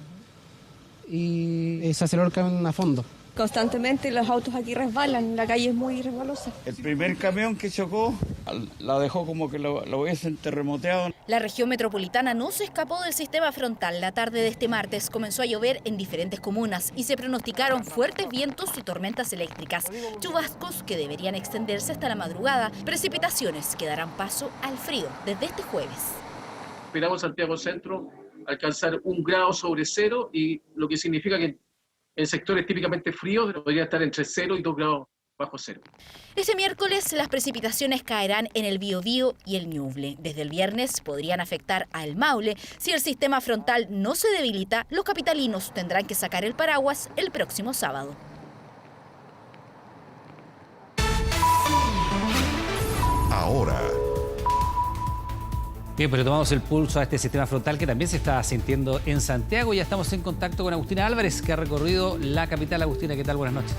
y se aceleró el camión a fondo. Constantemente los autos aquí resbalan, la calle es muy resbalosa. El primer camión que chocó la dejó como que lo hubiesen terremoteado. La región metropolitana no se escapó del sistema frontal. La tarde de este martes comenzó a llover en diferentes comunas y se pronosticaron fuertes vientos y tormentas eléctricas, chubascos que deberían extenderse hasta la madrugada, precipitaciones que darán paso al frío desde este jueves. Esperamos Santiago Centro alcanzar 1 grado sobre cero, y lo que significa que en sectores típicamente fríos podría estar entre 0 y 2 grados bajo cero. Este miércoles las precipitaciones caerán en el Biobío y el Ñuble. Desde el viernes podrían afectar al Maule. Si el sistema frontal no se debilita, los capitalinos tendrán que sacar el paraguas el próximo sábado. Ahora. Bien, pero tomamos el pulso a este sistema frontal que también se está sintiendo en Santiago. Ya estamos en contacto con Agustina Álvarez, que ha recorrido la capital. Agustina, ¿qué tal? Buenas noches.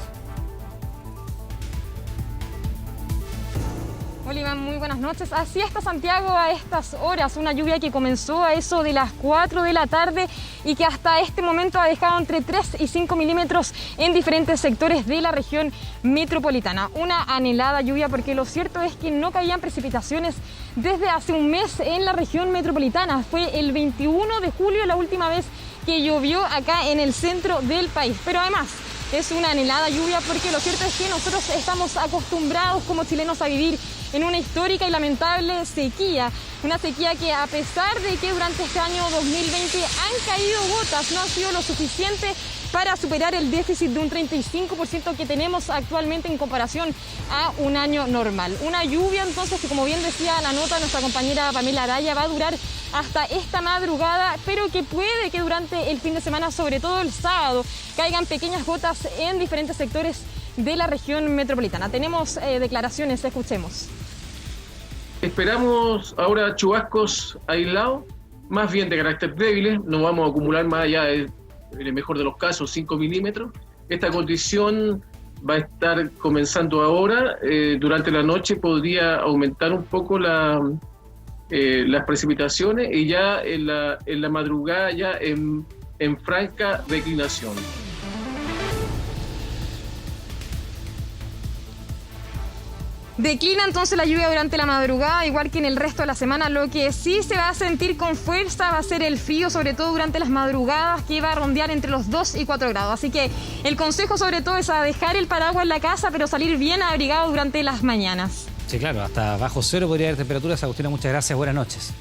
Hola Iván, muy buenas noches. Así está Santiago a estas horas, una lluvia que comenzó a eso de las 4 de la tarde y que hasta este momento ha dejado entre 3 y 5 milímetros en diferentes sectores de la región metropolitana. Una anhelada lluvia, porque lo cierto es que no caían precipitaciones desde hace un mes en la región metropolitana. Fue el 21 de julio la última vez que llovió acá en el centro del país. Pero además es una anhelada lluvia porque lo cierto es que nosotros estamos acostumbrados como chilenos a vivir en una histórica y lamentable sequía. Una sequía que, a pesar de que durante este año 2020 han caído gotas, no ha sido lo suficiente para superar el déficit de un 35% que tenemos actualmente en comparación a un año normal. Una lluvia entonces que, como bien decía la nota nuestra compañera Pamela Araya, va a durar hasta esta madrugada, pero que puede que durante el fin de semana, sobre todo el sábado, caigan pequeñas gotas en diferentes sectores de la región metropolitana. Tenemos declaraciones, escuchemos. Esperamos ahora chubascos aislados, más bien de carácter débiles, no vamos a acumular más allá de, en el mejor de los casos, 5 milímetros. Esta condición va a estar comenzando ahora. Durante la noche podría aumentar un poco las precipitaciones y ya en la madrugada ya en franca declinación. Declina entonces la lluvia durante la madrugada, igual que en el resto de la semana. Lo que sí se va a sentir con fuerza va a ser el frío, sobre todo durante las madrugadas, que va a rondear entre los 2 y 4 grados. Así que el consejo sobre todo es a dejar el paraguas en la casa, pero salir bien abrigado durante las mañanas. Sí, claro, hasta bajo cero podría haber temperaturas. Agustina, muchas gracias, buenas noches.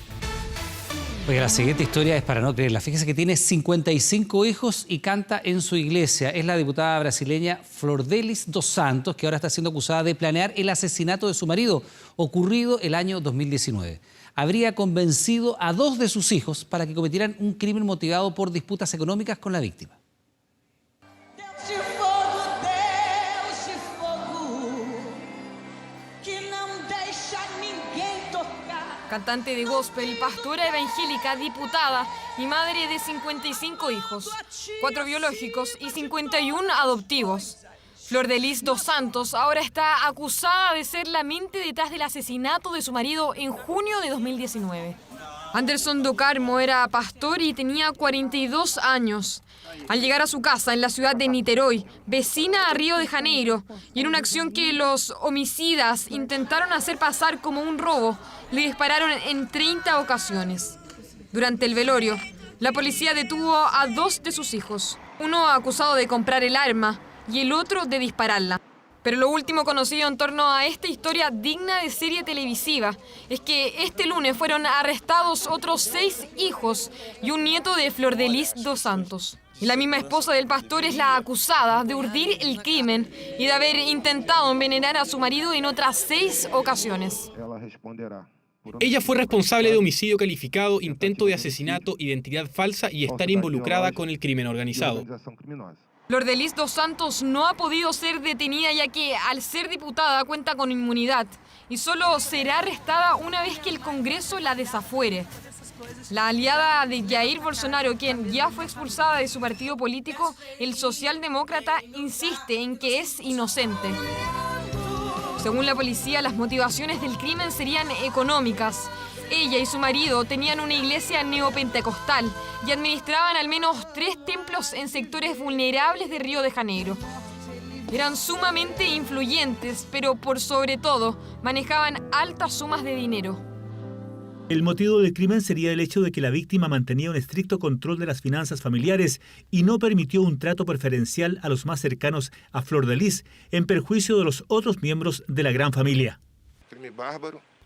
Oiga, la siguiente historia es para no creerla. Fíjese que tiene 55 hijos y canta en su iglesia. Es la diputada brasileña Flordelis dos Santos, que ahora está siendo acusada de planear el asesinato de su marido, ocurrido el año 2019. Habría convencido a 2 de sus hijos para que cometieran un crimen motivado por disputas económicas con la víctima. Cantante de gospel, pastora evangélica, diputada y madre de 55 hijos, 4 biológicos y 51 adoptivos. Flordelis dos Santos ahora está acusada de ser la mente detrás del asesinato de su marido en junio de 2019. Anderson do Carmo era pastor y tenía 42 años. Al llegar a su casa en la ciudad de Niterói, vecina a Río de Janeiro, y en una acción que los homicidas intentaron hacer pasar como un robo, le dispararon en 30 ocasiones. Durante el velorio, la policía detuvo a 2 de sus hijos, uno acusado de comprar el arma y el otro de dispararla. Pero lo último conocido en torno a esta historia digna de serie televisiva es que este lunes fueron arrestados otros 6 hijos y un nieto de Flor de Lis dos Santos. Y la misma esposa del pastor es la acusada de urdir el crimen y de haber intentado envenenar a su marido en otras 6 ocasiones. Ella fue responsable de homicidio calificado, intento de asesinato, identidad falsa y estar involucrada con el crimen organizado. Flor de Lis dos Santos no ha podido ser detenida ya que, al ser diputada, cuenta con inmunidad y solo será arrestada una vez que el Congreso la desafuere. La aliada de Jair Bolsonaro, quien ya fue expulsada de su partido político, el socialdemócrata, insiste en que es inocente. Según la policía, las motivaciones del crimen serían económicas. Ella y su marido tenían una iglesia neopentecostal y administraban al menos 3 templos en sectores vulnerables de Río de Janeiro. Eran sumamente influyentes, pero por sobre todo manejaban altas sumas de dinero. El motivo del crimen sería el hecho de que la víctima mantenía un estricto control de las finanzas familiares y no permitió un trato preferencial a los más cercanos a Flor de Lis, en perjuicio de los otros miembros de la gran familia.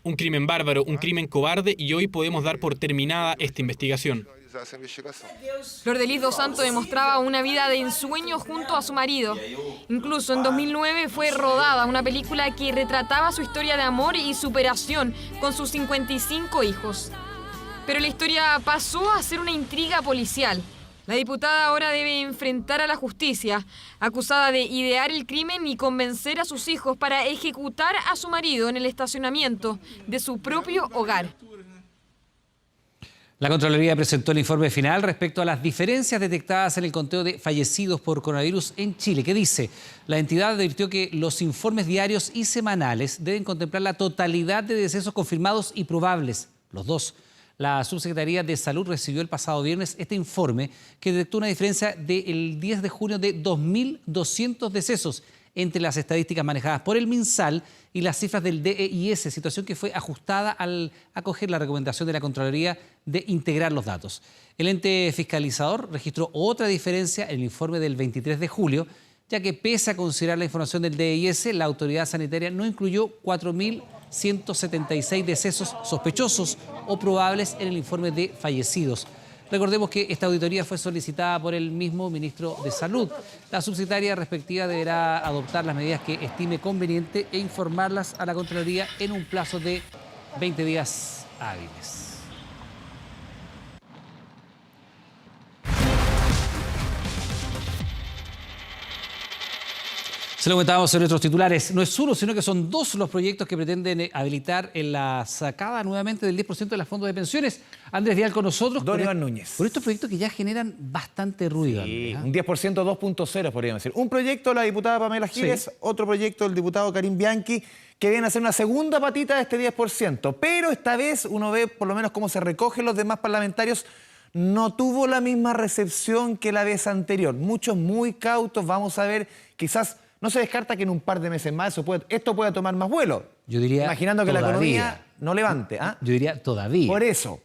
Un crimen bárbaro, un crimen cobarde, y hoy podemos dar por terminada esta investigación. Flor de Lis dos Santos demostraba una vida de ensueño junto a su marido. Incluso en 2009 fue rodada una película que retrataba su historia de amor y superación con sus 55 hijos. Pero la historia pasó a ser una intriga policial. La diputada ahora debe enfrentar a la justicia, acusada de idear el crimen y convencer a sus hijos para ejecutar a su marido en el estacionamiento de su propio hogar. La Contraloría presentó el informe final respecto a las diferencias detectadas en el conteo de fallecidos por coronavirus en Chile. ¿Qué dice? La entidad advirtió que los informes diarios y semanales deben contemplar la totalidad de decesos confirmados y probables, los dos. La Subsecretaría de Salud recibió el pasado viernes este informe que detectó una diferencia del 10 de junio de 2.200 decesos entre las estadísticas manejadas por el MinSal y las cifras del DEIS, situación que fue ajustada al acoger la recomendación de la Contraloría de integrar los datos. El ente fiscalizador registró otra diferencia en el informe del 23 de julio, ya que pese a considerar la información del DEIS, la autoridad sanitaria no incluyó 4.176 decesos sospechosos o probables en el informe de fallecidos. Recordemos que esta auditoría fue solicitada por el mismo ministro de Salud. La subsecretaria respectiva deberá adoptar las medidas que estime conveniente e informarlas a la Contraloría en un plazo de 20 días hábiles. Se lo comentábamos en nuestros titulares. No es uno, sino que son 2 los proyectos que pretenden habilitar en la sacada nuevamente del 10% de los fondos de pensiones. Andrés Vial con nosotros. Don Iván Núñez. Por estos proyectos que ya generan bastante ruido. Sí, un 10% 2.0 podríamos decir. Un proyecto de la diputada Pamela Giles, sí. Otro proyecto del diputado Karim Bianchi, que viene a hacer una segunda patita de este 10%. Pero esta vez uno ve por lo menos cómo se recogen los demás parlamentarios. No tuvo la misma recepción que la vez anterior. Muchos muy cautos. Vamos a ver, quizás... No se descarta que en un par de meses más esto pueda tomar más vuelo. Yo diría imaginando que todavía. La economía no levante. ¿Ah? Yo diría todavía. Por eso.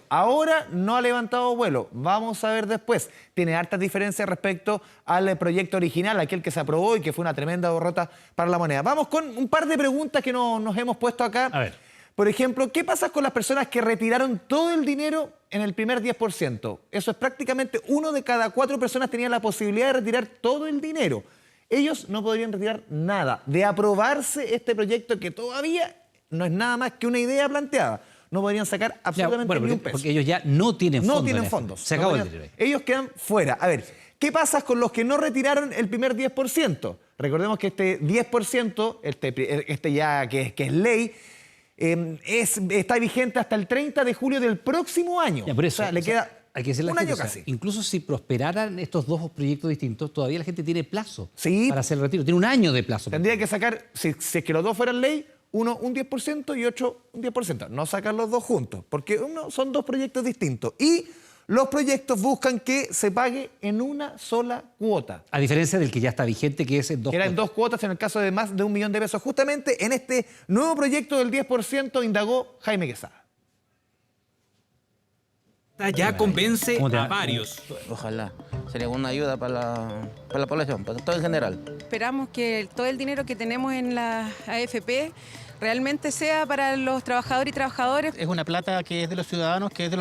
Ahora no ha levantado vuelo. Vamos a ver después. Tiene hartas diferencias respecto al proyecto original, aquel que se aprobó y que fue una tremenda derrota para la moneda. Vamos con un par de preguntas que nos hemos puesto acá. A ver. Por ejemplo, ¿qué pasa con las personas que retiraron todo el dinero en el primer 10%? Eso es prácticamente 1 de cada 4 personas tenía la posibilidad de retirar todo el dinero. Ellos no podrían retirar nada. De aprobarse este proyecto, que todavía no es nada más que una idea planteada, no podrían sacar absolutamente ni un peso. Porque ellos ya no tienen fondos. No tienen fondos. Se acabó el dinero. Ellos quedan fuera. A ver, ¿qué pasa con los que no retiraron el primer 10%? Recordemos que este 10%, este ya que es ley, está vigente hasta el 30 de julio del próximo año. Ya, por eso, le queda... Hay que decir un año casi. Incluso si prosperaran estos 2 proyectos distintos, todavía la gente tiene plazo para hacer el retiro. Tiene un año de plazo. Tendría que sacar, si es que los 2 fueran ley, uno un 10% y otro un 10%. No sacar los 2 juntos, porque son 2 proyectos distintos. Y los proyectos buscan que se pague en una sola cuota. A diferencia del que ya está vigente, que es en 2 cuotas. Era en 2 cuotas en el caso de más de 1 millón de pesos. Justamente en este nuevo proyecto del 10% indagó Jaime Quesada. Ya convence a varios. Ojalá. Sería una ayuda para la población, para todo en general. Esperamos que todo el dinero que tenemos en la AFP realmente sea para los trabajadores y trabajadoras. Es una plata que es de los ciudadanos, que es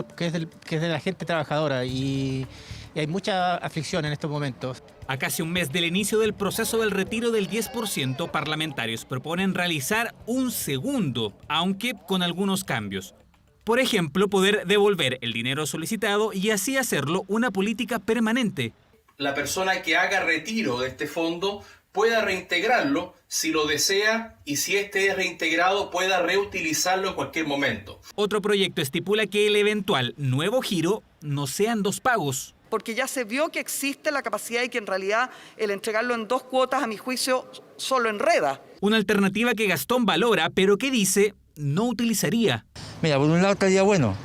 de la gente trabajadora y hay mucha aflicción en estos momentos. A casi un mes del inicio del proceso del retiro del 10%, parlamentarios proponen realizar un segundo, aunque con algunos cambios. Por ejemplo, poder devolver el dinero solicitado y así hacerlo una política permanente. La persona que haga retiro de este fondo pueda reintegrarlo si lo desea y si este es reintegrado pueda reutilizarlo en cualquier momento. Otro proyecto estipula que el eventual nuevo giro no sean 2 pagos. Porque ya se vio que existe la capacidad y que en realidad el entregarlo en 2 cuotas, a mi juicio, solo enreda. Una alternativa que Gastón valora, pero que dice no utilizaría. Mira, por un lado estaría bueno,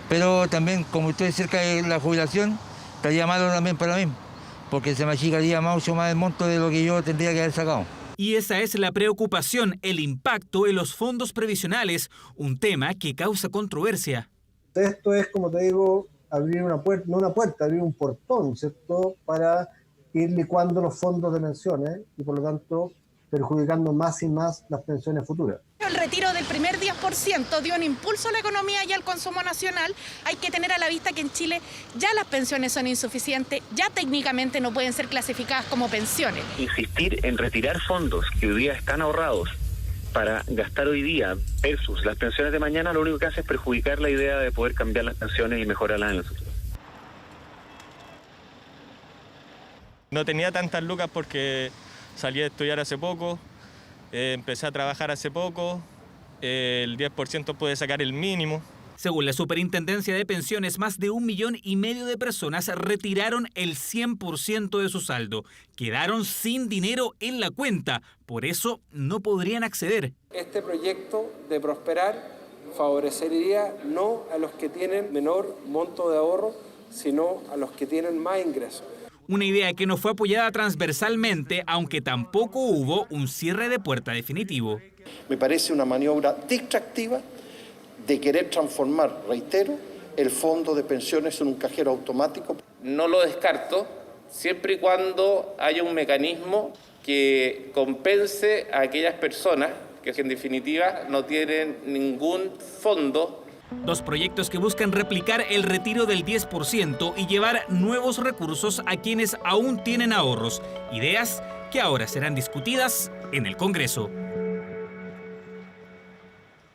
pero también, como estoy cerca de la jubilación, estaría malo también para mí, porque se me achicaría mucho más el monto de lo que yo tendría que haber sacado. Y esa es la preocupación, el impacto en los fondos previsionales, un tema que causa controversia. Esto es, como te digo, abrir una puerta, no una puerta, abrir un portón, ¿cierto?, para ir licuando los fondos de pensiones y por lo tanto perjudicando más y más las pensiones futuras. El retiro del primer 10% dio un impulso a la economía y al consumo nacional. Hay que tener a la vista que en Chile ya las pensiones son insuficientes, ya técnicamente no pueden ser clasificadas como pensiones. Insistir en retirar fondos que hoy día están ahorrados para gastar hoy día versus las pensiones de mañana, lo único que hace es perjudicar la idea de poder cambiar las pensiones y mejorarlas en el futuro. No tenía tantas lucas porque salí a estudiar hace poco, empecé a trabajar hace poco, el 10% puede sacar el mínimo. Según la Superintendencia de Pensiones, más de 1,5 millones de personas retiraron el 100% de su saldo. Quedaron sin dinero en la cuenta, por eso no podrían acceder. Este proyecto de Prosperar favorecería no a los que tienen menor monto de ahorro, sino a los que tienen más ingresos. Una idea que no fue apoyada transversalmente, aunque tampoco hubo un cierre de puerta definitivo. Me parece una maniobra distractiva de querer transformar, reitero, el fondo de pensiones en un cajero automático. No lo descarto, siempre y cuando haya un mecanismo que compense a aquellas personas que en definitiva no tienen ningún fondo. 2 proyectos que buscan replicar el retiro del 10% y llevar nuevos recursos a quienes aún tienen ahorros. Ideas que ahora serán discutidas en el Congreso.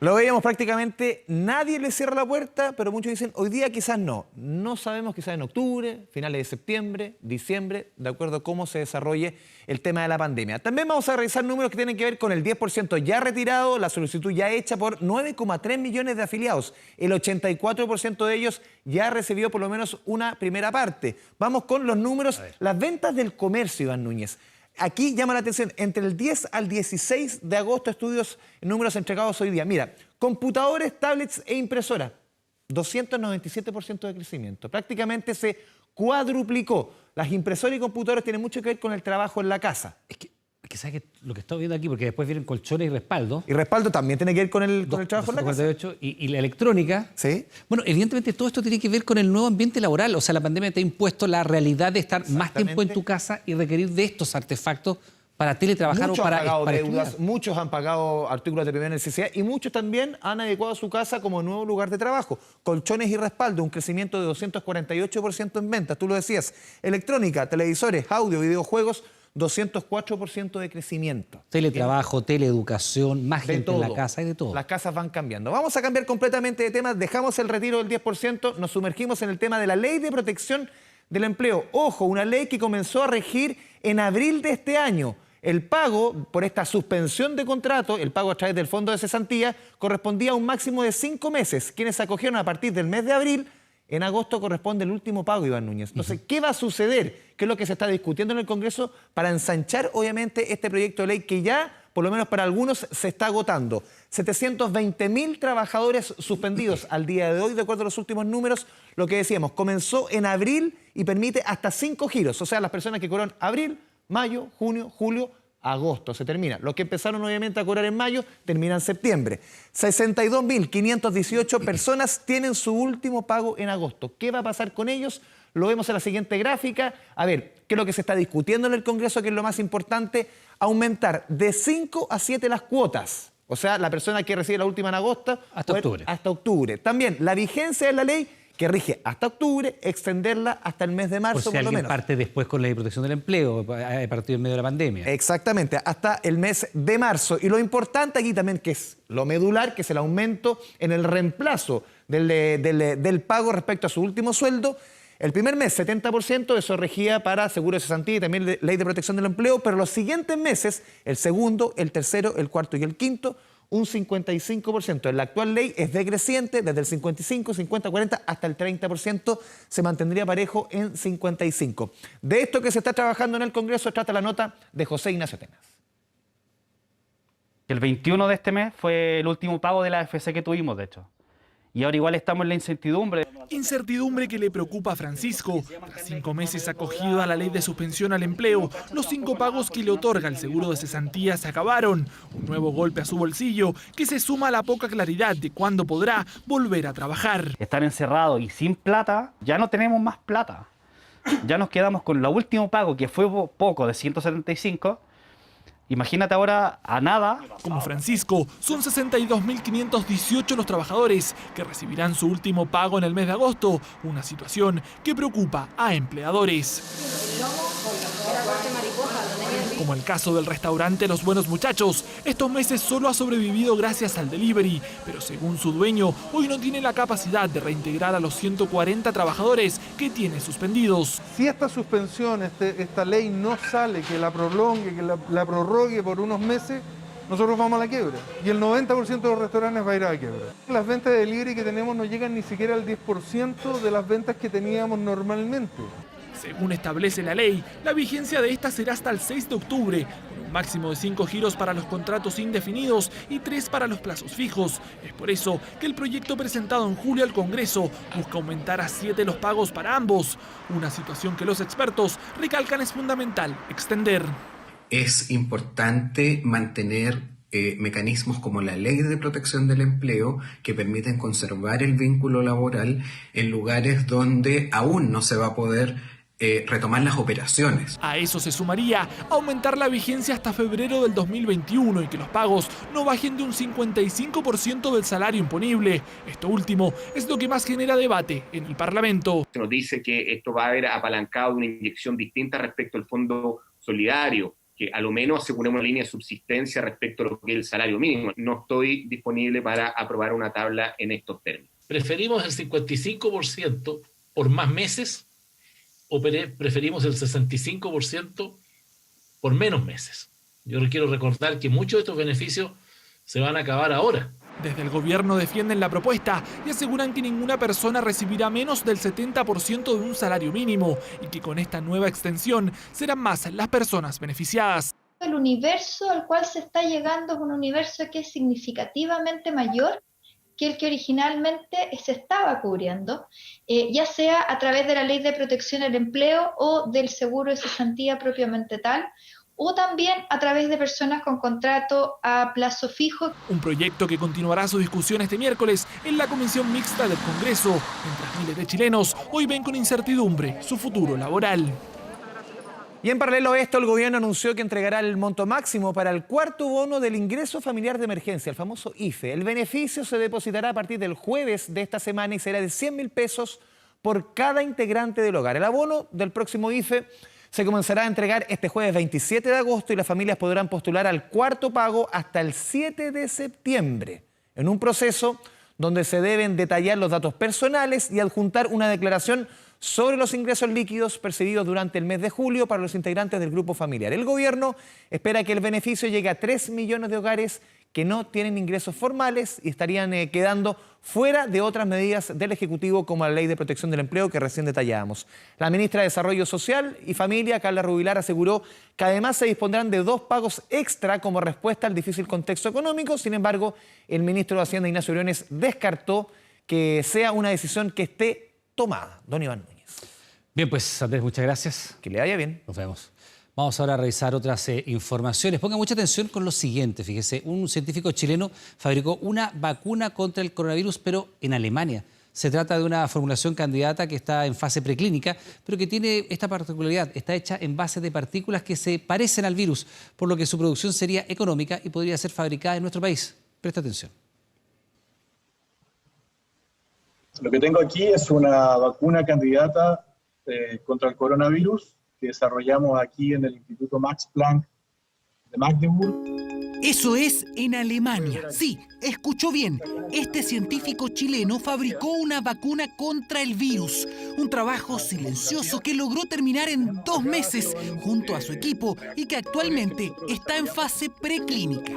Lo veíamos prácticamente, nadie le cierra la puerta, pero muchos dicen, hoy día quizás no. No sabemos, quizás en octubre, finales de septiembre, diciembre, de acuerdo a cómo se desarrolle el tema de la pandemia. También vamos a revisar números que tienen que ver con el 10% ya retirado, la solicitud ya hecha por 9,3 millones de afiliados. El 84% de ellos ya recibió por lo menos una primera parte. Vamos con los números, las ventas del comercio, Iván Núñez. Aquí llama la atención, entre el 10 al 16 de agosto, estudios, números entregados hoy día. Mira, computadores, tablets e impresoras, 297% de crecimiento. Prácticamente se cuadruplicó. Las impresoras y computadores tienen mucho que ver con el trabajo en la casa. Es que ¿sabes qué? Lo que estoy viendo aquí, porque después vienen colchones y respaldo. Y respaldo también tiene que ver con el trabajo en la casa. Y la electrónica. Sí. Bueno, evidentemente todo esto tiene que ver con el nuevo ambiente laboral. O sea, la pandemia te ha impuesto la realidad de estar más tiempo en tu casa y requerir de estos artefactos para teletrabajar muchos o para han pagado deudas, estudiar. muchos han pagado artículos de primera necesidad y muchos también han adecuado su casa como nuevo lugar de trabajo. Colchones y respaldo, un crecimiento de 248% en ventas, tú lo decías. Electrónica, televisores, audio, videojuegos, 204% de crecimiento. Teletrabajo, teleeducación, más gente en la casa, hay de todo. Las casas van cambiando. Vamos a cambiar completamente de tema, dejamos el retiro del 10%, nos sumergimos en el tema de la Ley de Protección del Empleo. Ojo, una ley que comenzó a regir en abril de este año. El pago por esta suspensión de contrato, el pago a través del Fondo de Cesantía, correspondía a un máximo de 5 meses. Quienes se acogieron a partir del mes de abril, en agosto corresponde el último pago, Iván Núñez. Entonces, ¿qué va a suceder? ¿Qué es lo que se está discutiendo en el Congreso para ensanchar, obviamente, este proyecto de ley que ya, por lo menos para algunos, se está agotando? 720.000 trabajadores suspendidos al día de hoy, de acuerdo a los últimos números. Lo que decíamos, comenzó en abril y permite hasta 5 giros. O sea, las personas que cobraron abril, mayo, junio, julio, agosto se termina. Los que empezaron obviamente a cobrar en mayo terminan en septiembre. 62.518 personas tienen su último pago en agosto. ¿Qué va a pasar con ellos? Lo vemos en la siguiente gráfica. A ver, ¿qué es lo que se está discutiendo en el Congreso? Que es lo más importante, aumentar de 5 a 7 las cuotas. O sea, la persona que recibe la última en agosto hasta octubre. Hasta octubre. También la vigencia de la ley que rige hasta octubre, extenderla hasta el mes de marzo, por si alguien parte después con la ley de protección del empleo, a partir del medio de la pandemia. Exactamente, hasta el mes de marzo. Y lo importante aquí también, que es lo medular, que es el aumento en el reemplazo del pago respecto a su último sueldo. El primer mes, 70%, eso regía para seguro de cesantía y también ley de protección del empleo, pero los siguientes meses, el segundo, el tercero, el cuarto y el quinto, un 55%. En la actual ley es decreciente, desde el 55, 50, 40 hasta el 30% se mantendría parejo en 55%. De esto que se está trabajando en el Congreso trata la nota de José Ignacio Tenas. El 21 de este mes fue el último pago de la AFC que tuvimos, de hecho. Y ahora igual estamos en la incertidumbre. Incertidumbre que le preocupa a Francisco. Tras 5 meses acogido a la ley de suspensión al empleo, los 5 pagos que le otorga el seguro de cesantía se acabaron. Un nuevo golpe a su bolsillo que se suma a la poca claridad de cuándo podrá volver a trabajar. Estar encerrado y sin plata, ya no tenemos más plata. Ya nos quedamos con el último pago, que fue poco, de 175. Imagínate ahora a nada. Como Francisco, son 62.518 los trabajadores que recibirán su último pago en el mes de agosto, una situación que preocupa a empleadores. Como el caso del restaurante Los Buenos Muchachos, estos meses solo ha sobrevivido gracias al delivery, pero según su dueño, hoy no tiene la capacidad de reintegrar a los 140 trabajadores que tiene suspendidos. Si esta suspensión, esta ley no sale, que la prolongue, que la prorrogue por unos meses, nosotros vamos a la quiebra. Y el 90% de los restaurantes va a ir a la quiebra. Las ventas de delivery que tenemos no llegan ni siquiera al 10% de las ventas que teníamos normalmente. Según establece la ley, la vigencia de esta será hasta el 6 de octubre, con un máximo de 5 giros para los contratos indefinidos y 3 para los plazos fijos. Es por eso que el proyecto presentado en julio al Congreso busca aumentar a 7 los pagos para ambos, una situación que los expertos recalcan es fundamental extender. Es importante mantener mecanismos como la ley de protección del empleo que permiten conservar el vínculo laboral en lugares donde aún no se va a poder retomar las operaciones. A eso se sumaría aumentar la vigencia hasta febrero del 2021 y que los pagos no bajen de un 55% del salario imponible. Esto último es lo que más genera debate en el Parlamento. Se nos dice que esto va a haber apalancado una inyección distinta respecto al Fondo Solidario, que a lo menos aseguremos una línea de subsistencia respecto a lo que es el salario mínimo. No estoy disponible para aprobar una tabla en estos términos. ¿Preferimos el 55% por más meses o preferimos el 65% por menos meses? Yo quiero recordar que muchos de estos beneficios se van a acabar ahora. Desde el gobierno defienden la propuesta y aseguran que ninguna persona recibirá menos del 70% de un salario mínimo y que con esta nueva extensión serán más las personas beneficiadas. El universo al cual se está llegando es un universo que es significativamente mayor que el que originalmente se estaba cubriendo, ya sea a través de la Ley de Protección del Empleo o del seguro de cesantía propiamente tal, o también a través de personas con contrato a plazo fijo. Un proyecto que continuará su discusión este miércoles en la Comisión Mixta del Congreso, mientras miles de chilenos hoy ven con incertidumbre su futuro laboral. Y en paralelo a esto, el gobierno anunció que entregará el monto máximo para el cuarto bono del ingreso familiar de emergencia, el famoso IFE. El beneficio se depositará a partir del jueves de esta semana y será de 100.000 pesos por cada integrante del hogar. El abono del próximo IFE se comenzará a entregar este jueves 27 de agosto y las familias podrán postular al cuarto pago hasta el 7 de septiembre, en un proceso donde se deben detallar los datos personales y adjuntar una declaración sobre los ingresos líquidos percibidos durante el mes de julio para los integrantes del grupo familiar. El gobierno espera que el beneficio llegue a 3 millones de hogares que no tienen ingresos formales y estarían quedando fuera de otras medidas del Ejecutivo como la Ley de Protección del Empleo que recién detallábamos. La ministra de Desarrollo Social y Familia, Carla Rubilar, aseguró que además se dispondrán de 2 pagos extra como respuesta al difícil contexto económico. Sin embargo, el ministro de Hacienda, Ignacio Briones, descartó que sea una decisión que esté tomada. Don Iván Núñez. Bien, pues Andrés, muchas gracias. Que le vaya bien. Nos vemos. Vamos ahora a revisar otras informaciones. Ponga mucha atención con lo siguiente. Fíjese, un científico chileno fabricó una vacuna contra el coronavirus, pero en Alemania. Se trata de una formulación candidata que está en fase preclínica, pero que tiene esta particularidad. Está hecha en base de partículas que se parecen al virus, por lo que su producción sería económica y podría ser fabricada en nuestro país. Presta atención. Lo que tengo aquí es una vacuna candidata contra el coronavirus que desarrollamos aquí en el Instituto Max Planck de Magdeburg. Eso es en Alemania. Sí, escuchó bien. Este científico chileno fabricó una vacuna contra el virus. Un trabajo silencioso que logró terminar en 2 meses junto a su equipo y que actualmente está en fase preclínica.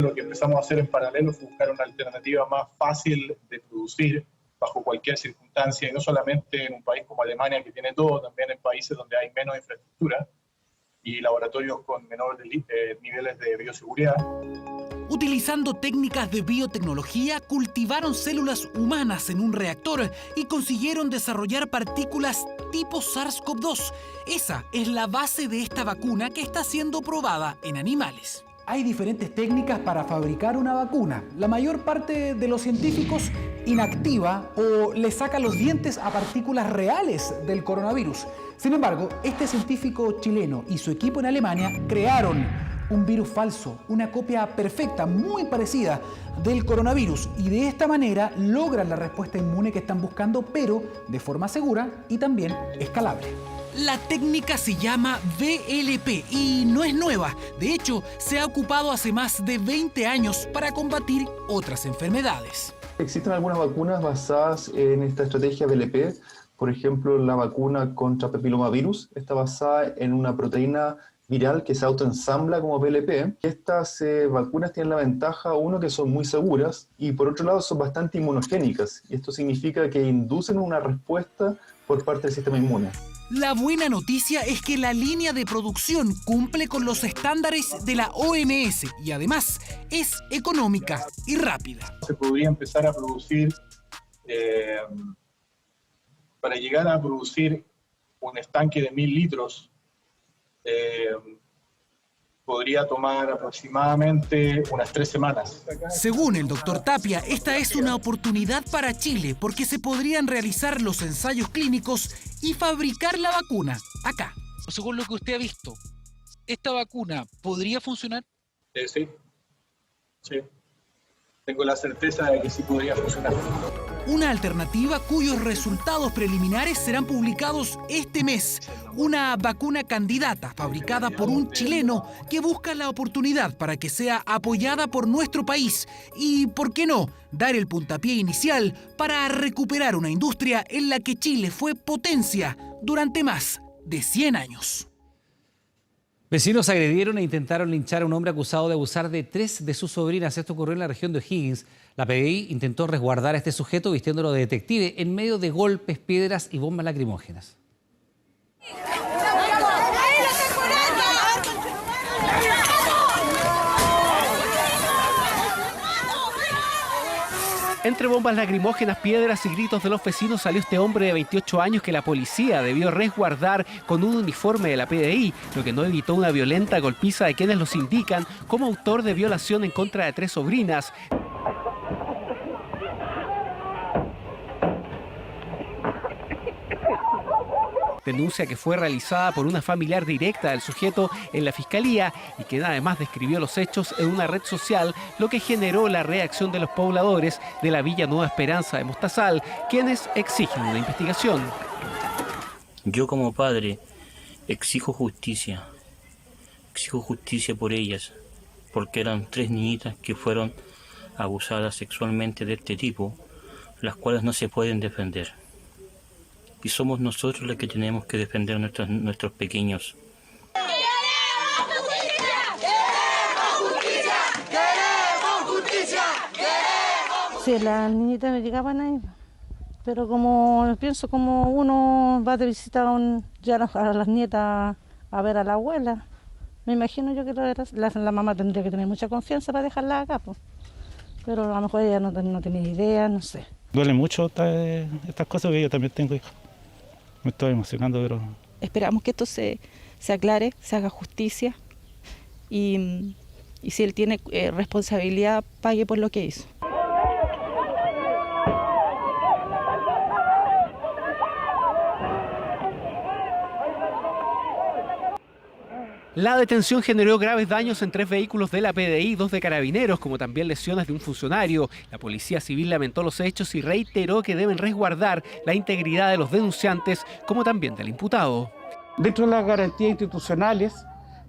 Lo que empezamos a hacer en paralelo fue buscar una alternativa más fácil de producir bajo cualquier circunstancia, y no solamente en un país como Alemania, que tiene todo, también en países donde hay menos infraestructura y laboratorios con menores niveles de bioseguridad. Utilizando técnicas de biotecnología, cultivaron células humanas en un reactor y consiguieron desarrollar partículas tipo SARS-CoV-2. Esa es la base de esta vacuna que está siendo probada en animales. Hay diferentes técnicas para fabricar una vacuna. La mayor parte de los científicos inactiva o le saca los dientes a partículas reales del coronavirus. Sin embargo, este científico chileno y su equipo en Alemania crearon un virus falso, una copia perfecta, muy parecida del coronavirus, y de esta manera logran la respuesta inmune que están buscando, pero de forma segura y también escalable. La técnica se llama VLP y no es nueva. De hecho, se ha ocupado hace más de 20 años para combatir otras enfermedades. Existen algunas vacunas basadas en esta estrategia VLP. Por ejemplo, la vacuna contra papilomavirus está basada en una proteína viral que se autoensambla como VLP. Estas vacunas tienen la ventaja, uno, que son muy seguras, y por otro lado son bastante inmunogénicas. Y esto significa que inducen una respuesta por parte del sistema inmune. La buena noticia es que la línea de producción cumple con los estándares de la OMS y además es económica y rápida. Se podría empezar a producir, para llegar a producir un estanque de 1000 litros, podría tomar aproximadamente unas 3 semanas. Según el doctor Tapia, esta es una oportunidad para Chile porque se podrían realizar los ensayos clínicos y fabricar la vacuna acá. Según lo que usted ha visto, ¿esta vacuna podría funcionar? Sí. Tengo la certeza de que sí podría funcionar. Una alternativa cuyos resultados preliminares serán publicados este mes. Una vacuna candidata fabricada por un chileno que busca la oportunidad para que sea apoyada por nuestro país y, ¿por qué no?, dar el puntapié inicial para recuperar una industria en la que Chile fue potencia durante más de 100 años. Vecinos agredieron e intentaron linchar a un hombre acusado de abusar de 3 de sus sobrinas. Esto ocurrió en la región de O'Higgins. La PDI intentó resguardar a este sujeto vistiéndolo de detective en medio de golpes, piedras y bombas lacrimógenas. Entre bombas lacrimógenas, piedras y gritos de los vecinos salió este hombre de 28 años que la policía debió resguardar con un uniforme de la PDI, lo que no evitó una violenta golpiza de quienes los indican como autor de violación en contra de 3 sobrinas. Denuncia que fue realizada por una familiar directa del sujeto en la fiscalía y que además describió los hechos en una red social, lo que generó la reacción de los pobladores de la Villa Nueva Esperanza de Mostazal, quienes exigen una investigación. Yo como padre exijo justicia por ellas, porque eran 3 niñitas que fueron abusadas sexualmente de este tipo, las cuales no se pueden defender. Y somos nosotros los que tenemos que defender a nuestros pequeños. Sí, las niñitas me llegaban ahí, pero como pienso, como uno va de visita a las nietas a ver a la abuela, me imagino yo que la mamá tendría que tener mucha confianza para dejarla acá, pues. Pero a lo mejor ella no tenía idea, no sé. Duele mucho estas cosas, que yo también tengo hijos. Me estoy emocionando, pero... Esperamos que esto se se aclare, se haga justicia y si él tiene responsabilidad, pague por lo que hizo. La detención generó graves daños en 3 vehículos de la PDI, 2 de Carabineros, como también lesiones de un funcionario. La Policía Civil lamentó los hechos y reiteró que deben resguardar la integridad de los denunciantes, como también del imputado. Dentro de las garantías institucionales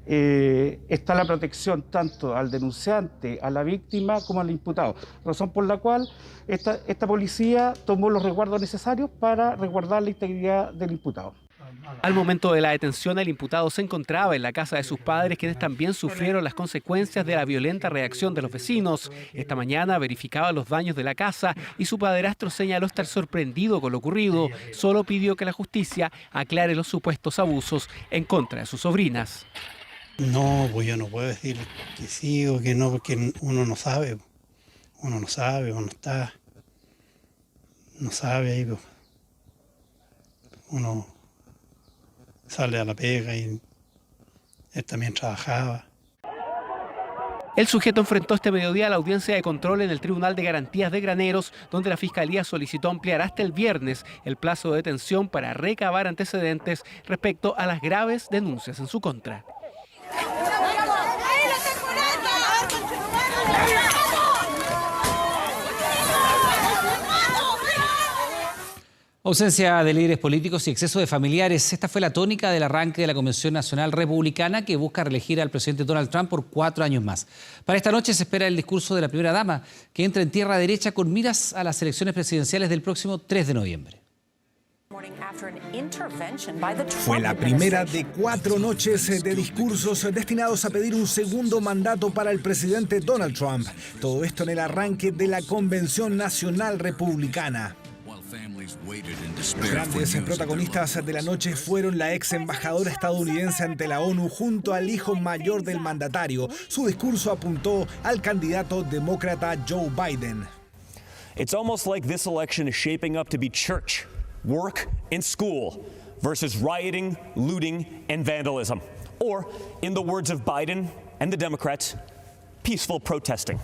está la protección tanto al denunciante, a la víctima, como al imputado. Razón por la cual esta policía tomó los resguardos necesarios para resguardar la integridad del imputado. Al momento de la detención, el imputado se encontraba en la casa de sus padres, quienes también sufrieron las consecuencias de la violenta reacción de los vecinos. Esta mañana verificaba los daños de la casa y su padrastro señaló estar sorprendido con lo ocurrido. Solo pidió que la justicia aclare los supuestos abusos en contra de sus sobrinas. No, pues yo no puedo decir que sí o que no, porque uno no sabe. Uno no sabe, uno no sabe ahí. Pues. Uno sale a la pega y él también trabajaba. El sujeto enfrentó este mediodía la audiencia de control en el Tribunal de Garantías de Graneros, donde la Fiscalía solicitó ampliar hasta el viernes el plazo de detención para recabar antecedentes respecto a las graves denuncias en su contra. Ausencia de líderes políticos y exceso de familiares. Esta fue la tónica del arranque de la Convención Nacional Republicana, que busca reelegir al presidente Donald Trump por 4 años más. Para esta noche se espera el discurso de la primera dama, que entra en tierra derecha con miras a las elecciones presidenciales del próximo 3 de noviembre. Fue la primera de 4 noches de discursos destinados a pedir un segundo mandato para el presidente Donald Trump. Todo esto en el arranque de la Convención Nacional Republicana. Los grandes protagonistas de la noche fueron la ex embajadora estadounidense ante la ONU junto al hijo mayor del mandatario. Su discurso apuntó al candidato demócrata Joe Biden. It's almost like this election is shaping up to be church, work, and school versus rioting, looting, and vandalism. Or, in the words of Biden and the Democrats, peaceful protesting.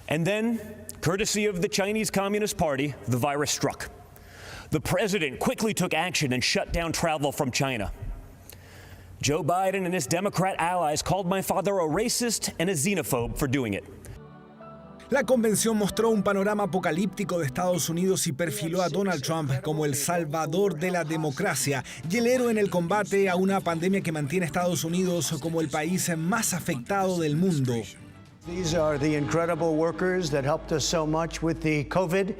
And then, courtesy of the Chinese Communist Party, the virus struck. The president quickly took action and shut down travel from China. Joe Biden and his Democrat allies called my father a racist and a xenophobe for doing it. La convención mostró un panorama apocalíptico de Estados Unidos y perfiló a Donald Trump como el salvador de la democracia y el héroe en el combate a una pandemia que mantiene a Estados Unidos como el país más afectado del mundo. These are the incredible workers that helped us so much with the COVID.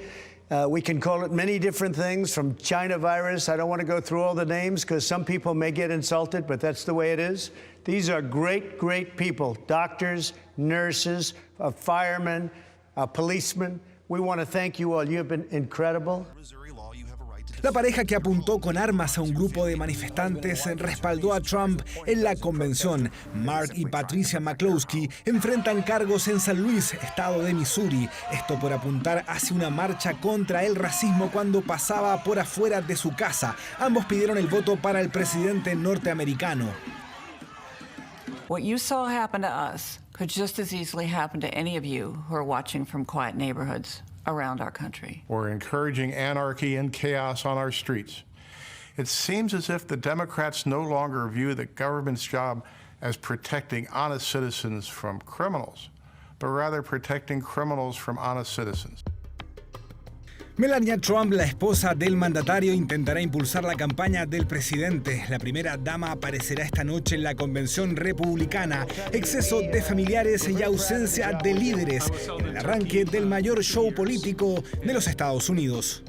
We can call it many different things, from China virus. I don't want to go through all the names because some people may get insulted, but that's the way it is. These are great, great people, doctors, nurses, firemen, policemen. We want to thank you all. You have been incredible. La pareja que apuntó con armas a un grupo de manifestantes respaldó a Trump en la convención. Mark y Patricia McCloskey enfrentan cargos en San Luis, estado de Missouri. Esto por apuntar hacia una marcha contra el racismo cuando pasaba por afuera de su casa. Ambos pidieron el voto para el presidente norteamericano. What you saw happen to us could just as easily happen to any of you who are watching from quiet neighborhoods around our country. We're encouraging anarchy and chaos on our streets. It seems as if the Democrats no longer view the government's job as protecting honest citizens from criminals, but rather protecting criminals from honest citizens. Melania Trump, la esposa del mandatario, intentará impulsar la campaña del presidente. La primera dama aparecerá esta noche en la convención republicana. Exceso de familiares y ausencia de líderes en el arranque del mayor show político de los Estados Unidos.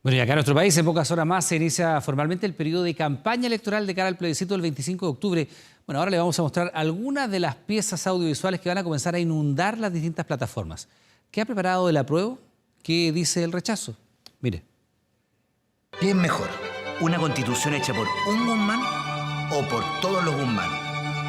Bueno, y acá en nuestro país, en pocas horas más, se inicia formalmente el periodo de campaña electoral de cara al plebiscito del 25 de octubre. Bueno, ahora le vamos a mostrar algunas de las piezas audiovisuales que van a comenzar a inundar las distintas plataformas. ¿Qué ha preparado el apruebo? ¿Qué dice el rechazo? Mire. ¿Qué es mejor? ¿Una constitución hecha por un Guzmán o por todos los Guzmán?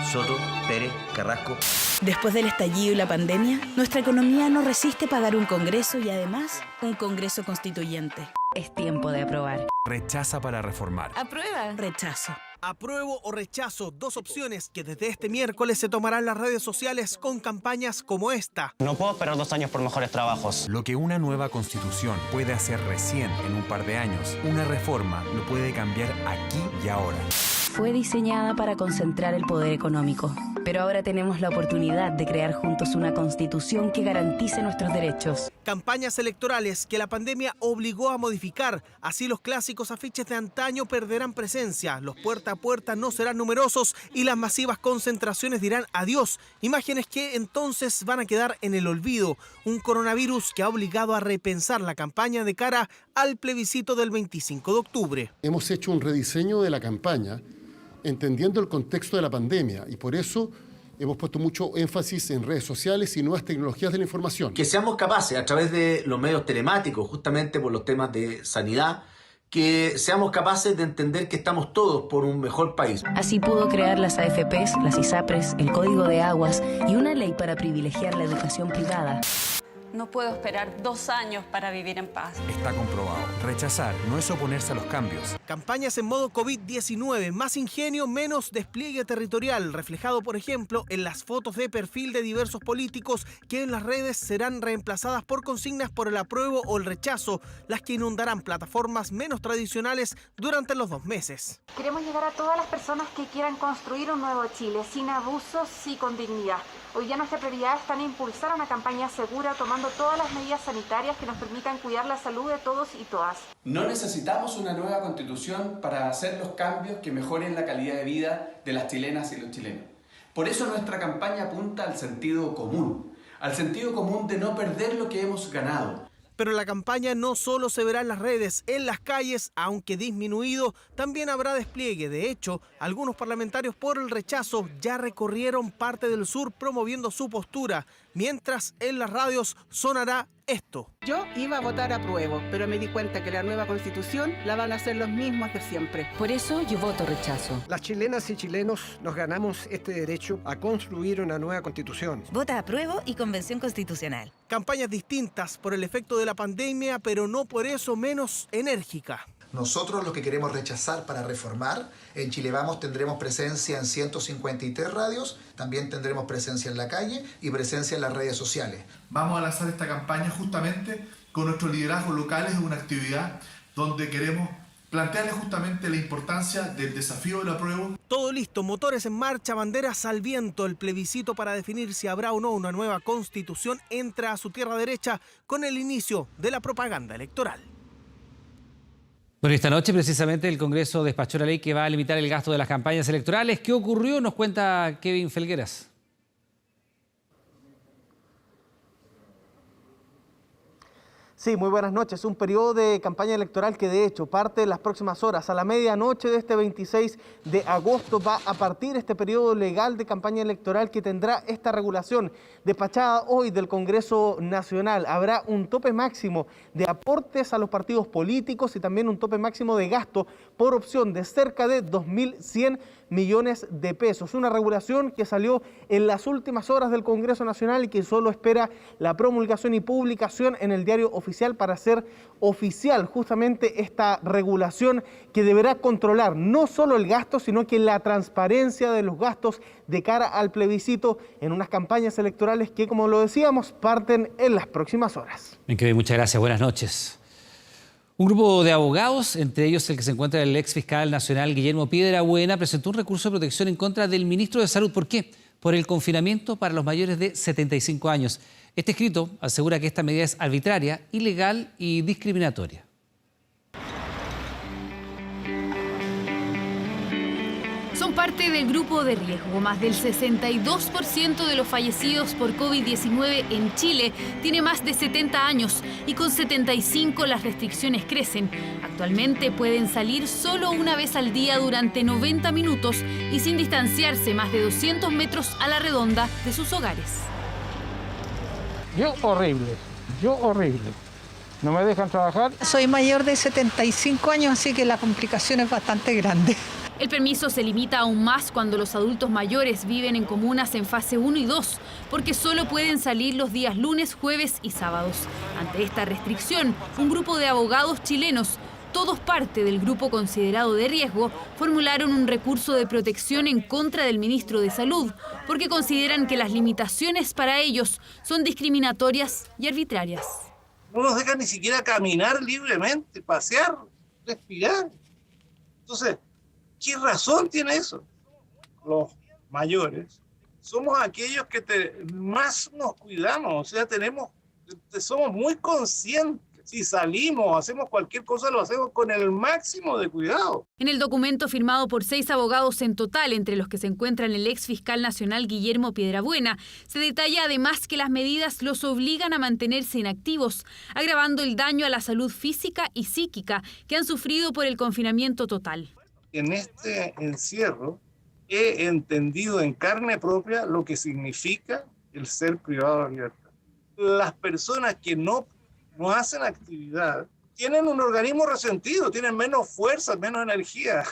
Soto, Pérez, Carrasco. Después del estallido y la pandemia, nuestra economía no resiste pagar un Congreso y además un Congreso constituyente. Es tiempo de aprobar. Rechaza para reformar. Aprueba. Rechazo. Apruebo o rechazo, dos opciones que desde este miércoles se tomarán las redes sociales con campañas como esta. No puedo esperar 2 años por mejores trabajos. Lo que una nueva constitución puede hacer recién en un par de años, una reforma lo puede cambiar aquí y ahora. Fue diseñada para concentrar el poder económico, pero ahora tenemos la oportunidad de crear juntos una constitución que garantice nuestros derechos. Campañas electorales que la pandemia obligó a modificar, así los clásicos afiches de antaño perderán presencia, los puerta a puerta no serán numerosos y las masivas concentraciones dirán adiós, imágenes que entonces van a quedar en el olvido. Un coronavirus que ha obligado a repensar la campaña de cara al plebiscito del 25 de octubre. Hemos hecho un rediseño de la campaña entendiendo el contexto de la pandemia y por eso hemos puesto mucho énfasis en redes sociales y nuevas tecnologías de la información. Que seamos capaces, a través de los medios telemáticos, justamente por los temas de sanidad, que seamos capaces de entender que estamos todos por un mejor país. Así pudo crear las AFPs, las ISAPRES, el Código de Aguas y una ley para privilegiar la educación privada. No puedo esperar 2 años para vivir en paz. Está comprobado. Rechazar no es oponerse a los cambios. Campañas en modo COVID-19, más ingenio, menos despliegue territorial, reflejado por ejemplo en las fotos de perfil de diversos políticos que en las redes serán reemplazadas por consignas por el apruebo o el rechazo, las que inundarán plataformas menos tradicionales durante los 2 meses. Queremos llegar a todas las personas que quieran construir un nuevo Chile, sin abusos y con dignidad. Hoy día nuestra prioridad está en impulsar una campaña segura, tomando todas las medidas sanitarias que nos permitan cuidar la salud de todos y todas. No necesitamos una nueva constitución para hacer los cambios que mejoren la calidad de vida de las chilenas y los chilenos. Por eso nuestra campaña apunta al sentido común de no perder lo que hemos ganado. Pero la campaña no solo se verá en las redes, en las calles, aunque disminuido, también habrá despliegue. De hecho, algunos parlamentarios por el rechazo ya recorrieron parte del sur promoviendo su postura, mientras en las radios sonará esto. Yo iba a votar apruebo, pero me di cuenta que la nueva constitución la van a hacer los mismos de siempre. Por eso yo voto rechazo. Las chilenas y chilenos nos ganamos este derecho a construir una nueva constitución. Vota apruebo y convención constitucional. Campañas distintas por el efecto de la pandemia, pero no por eso menos enérgica. Nosotros lo que queremos rechazar para reformar, en Chile Vamos tendremos presencia en 153 radios, también tendremos presencia en la calle y presencia en las redes sociales. Vamos a lanzar esta campaña justamente con nuestros liderazgos locales en una actividad donde queremos plantearle justamente la importancia del desafío del apruebo. Todo listo, motores en marcha, banderas al viento. El plebiscito para definir si habrá o no una nueva constitución entra a su tierra derecha con el inicio de la propaganda electoral. Bueno, esta noche precisamente el Congreso despachó la ley que va a limitar el gasto de las campañas electorales. ¿Qué ocurrió? Nos cuenta Kevin Felgueras. Sí, muy buenas noches. Un periodo de campaña electoral que de hecho parte en las próximas horas. A la medianoche de este 26 de agosto va a partir este periodo legal de campaña electoral que tendrá esta regulación despachada hoy del Congreso Nacional. Habrá un tope máximo de aportes a los partidos políticos y también un tope máximo de gasto por opción de cerca de 2.100 millones de pesos. Una regulación que salió en las últimas horas del Congreso Nacional y que solo espera la promulgación y publicación en el diario oficial para hacer oficial justamente esta regulación que deberá controlar no solo el gasto, sino que la transparencia de los gastos de cara al plebiscito en unas campañas electorales que, como lo decíamos, parten en las próximas horas. Bien, muchas gracias. Buenas noches. Un grupo de abogados, entre ellos el que se encuentra el ex fiscal nacional Guillermo Piedrabuena, presentó un recurso de protección en contra del ministro de Salud. ¿Por qué? Por el confinamiento para los mayores de 75 años. Este escrito asegura que esta medida es arbitraria, ilegal y discriminatoria. Son parte del grupo de riesgo. Más del 62% de los fallecidos por COVID-19 en Chile tiene más de 70 años y con 75 las restricciones crecen. Actualmente pueden salir solo una vez al día durante 90 minutos y sin distanciarse más de 200 metros a la redonda de sus hogares. Yo horrible. No me dejan trabajar. Soy mayor de 75 años, así que la complicación es bastante grande. El permiso se limita aún más cuando los adultos mayores viven en comunas en fase 1 y 2, porque solo pueden salir los días lunes, jueves y sábados. Ante esta restricción, un grupo de abogados chilenos todos parte del grupo considerado de riesgo, formularon un recurso de protección en contra del ministro de Salud, porque consideran que las limitaciones para ellos son discriminatorias y arbitrarias. No nos dejan ni siquiera caminar libremente, pasear, respirar. Entonces, ¿qué razón tiene eso? Los mayores somos aquellos que más nos cuidamos, o sea, somos muy conscientes. Si salimos, hacemos cualquier cosa, lo hacemos con el máximo de cuidado. En el documento firmado por 6 abogados en total, entre los que se encuentran el ex fiscal nacional Guillermo Piedrabuena, se detalla además que las medidas los obligan a mantenerse inactivos, agravando el daño a la salud física y psíquica que han sufrido por el confinamiento total. En este encierro he entendido en carne propia lo que significa el ser privado de libertad. Las personas que no hacen actividad tienen un organismo resentido, tienen menos fuerza, menos energía.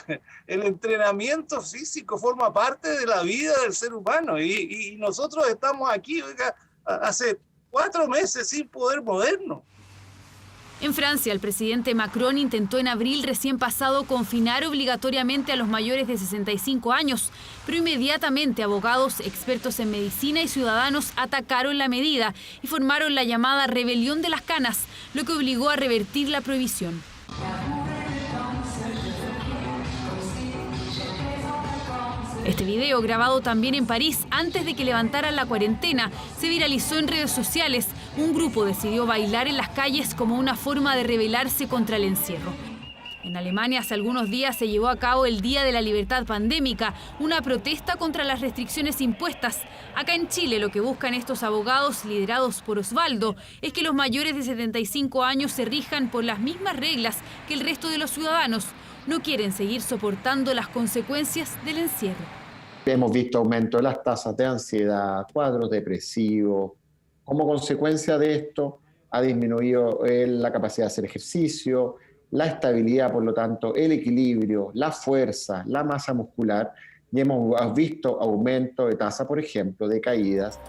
El entrenamiento físico forma parte de la vida del ser humano y nosotros estamos aquí, oiga, hace 4 meses sin poder movernos. En Francia, el presidente Macron intentó en abril recién pasado confinar obligatoriamente a los mayores de 65 años, pero inmediatamente abogados, expertos en medicina y ciudadanos atacaron la medida y formaron la llamada rebelión de las canas, lo que obligó a revertir la prohibición. Este video, grabado también en París antes de que levantaran la cuarentena, se viralizó en redes sociales. Un grupo decidió bailar en las calles como una forma de rebelarse contra el encierro. En Alemania, hace algunos días se llevó a cabo el Día de la Libertad Pandémica, una protesta contra las restricciones impuestas. Acá en Chile, lo que buscan estos abogados, liderados por Osvaldo, es que los mayores de 75 años se rijan por las mismas reglas que el resto de los ciudadanos. No quieren seguir soportando las consecuencias del encierro. Hemos visto aumento de las tasas de ansiedad, cuadros depresivos. Como consecuencia de esto, ha disminuido la capacidad de hacer ejercicio, la estabilidad, por lo tanto, el equilibrio, la fuerza, la masa muscular, y hemos visto aumento de tasa, por ejemplo, de caídas.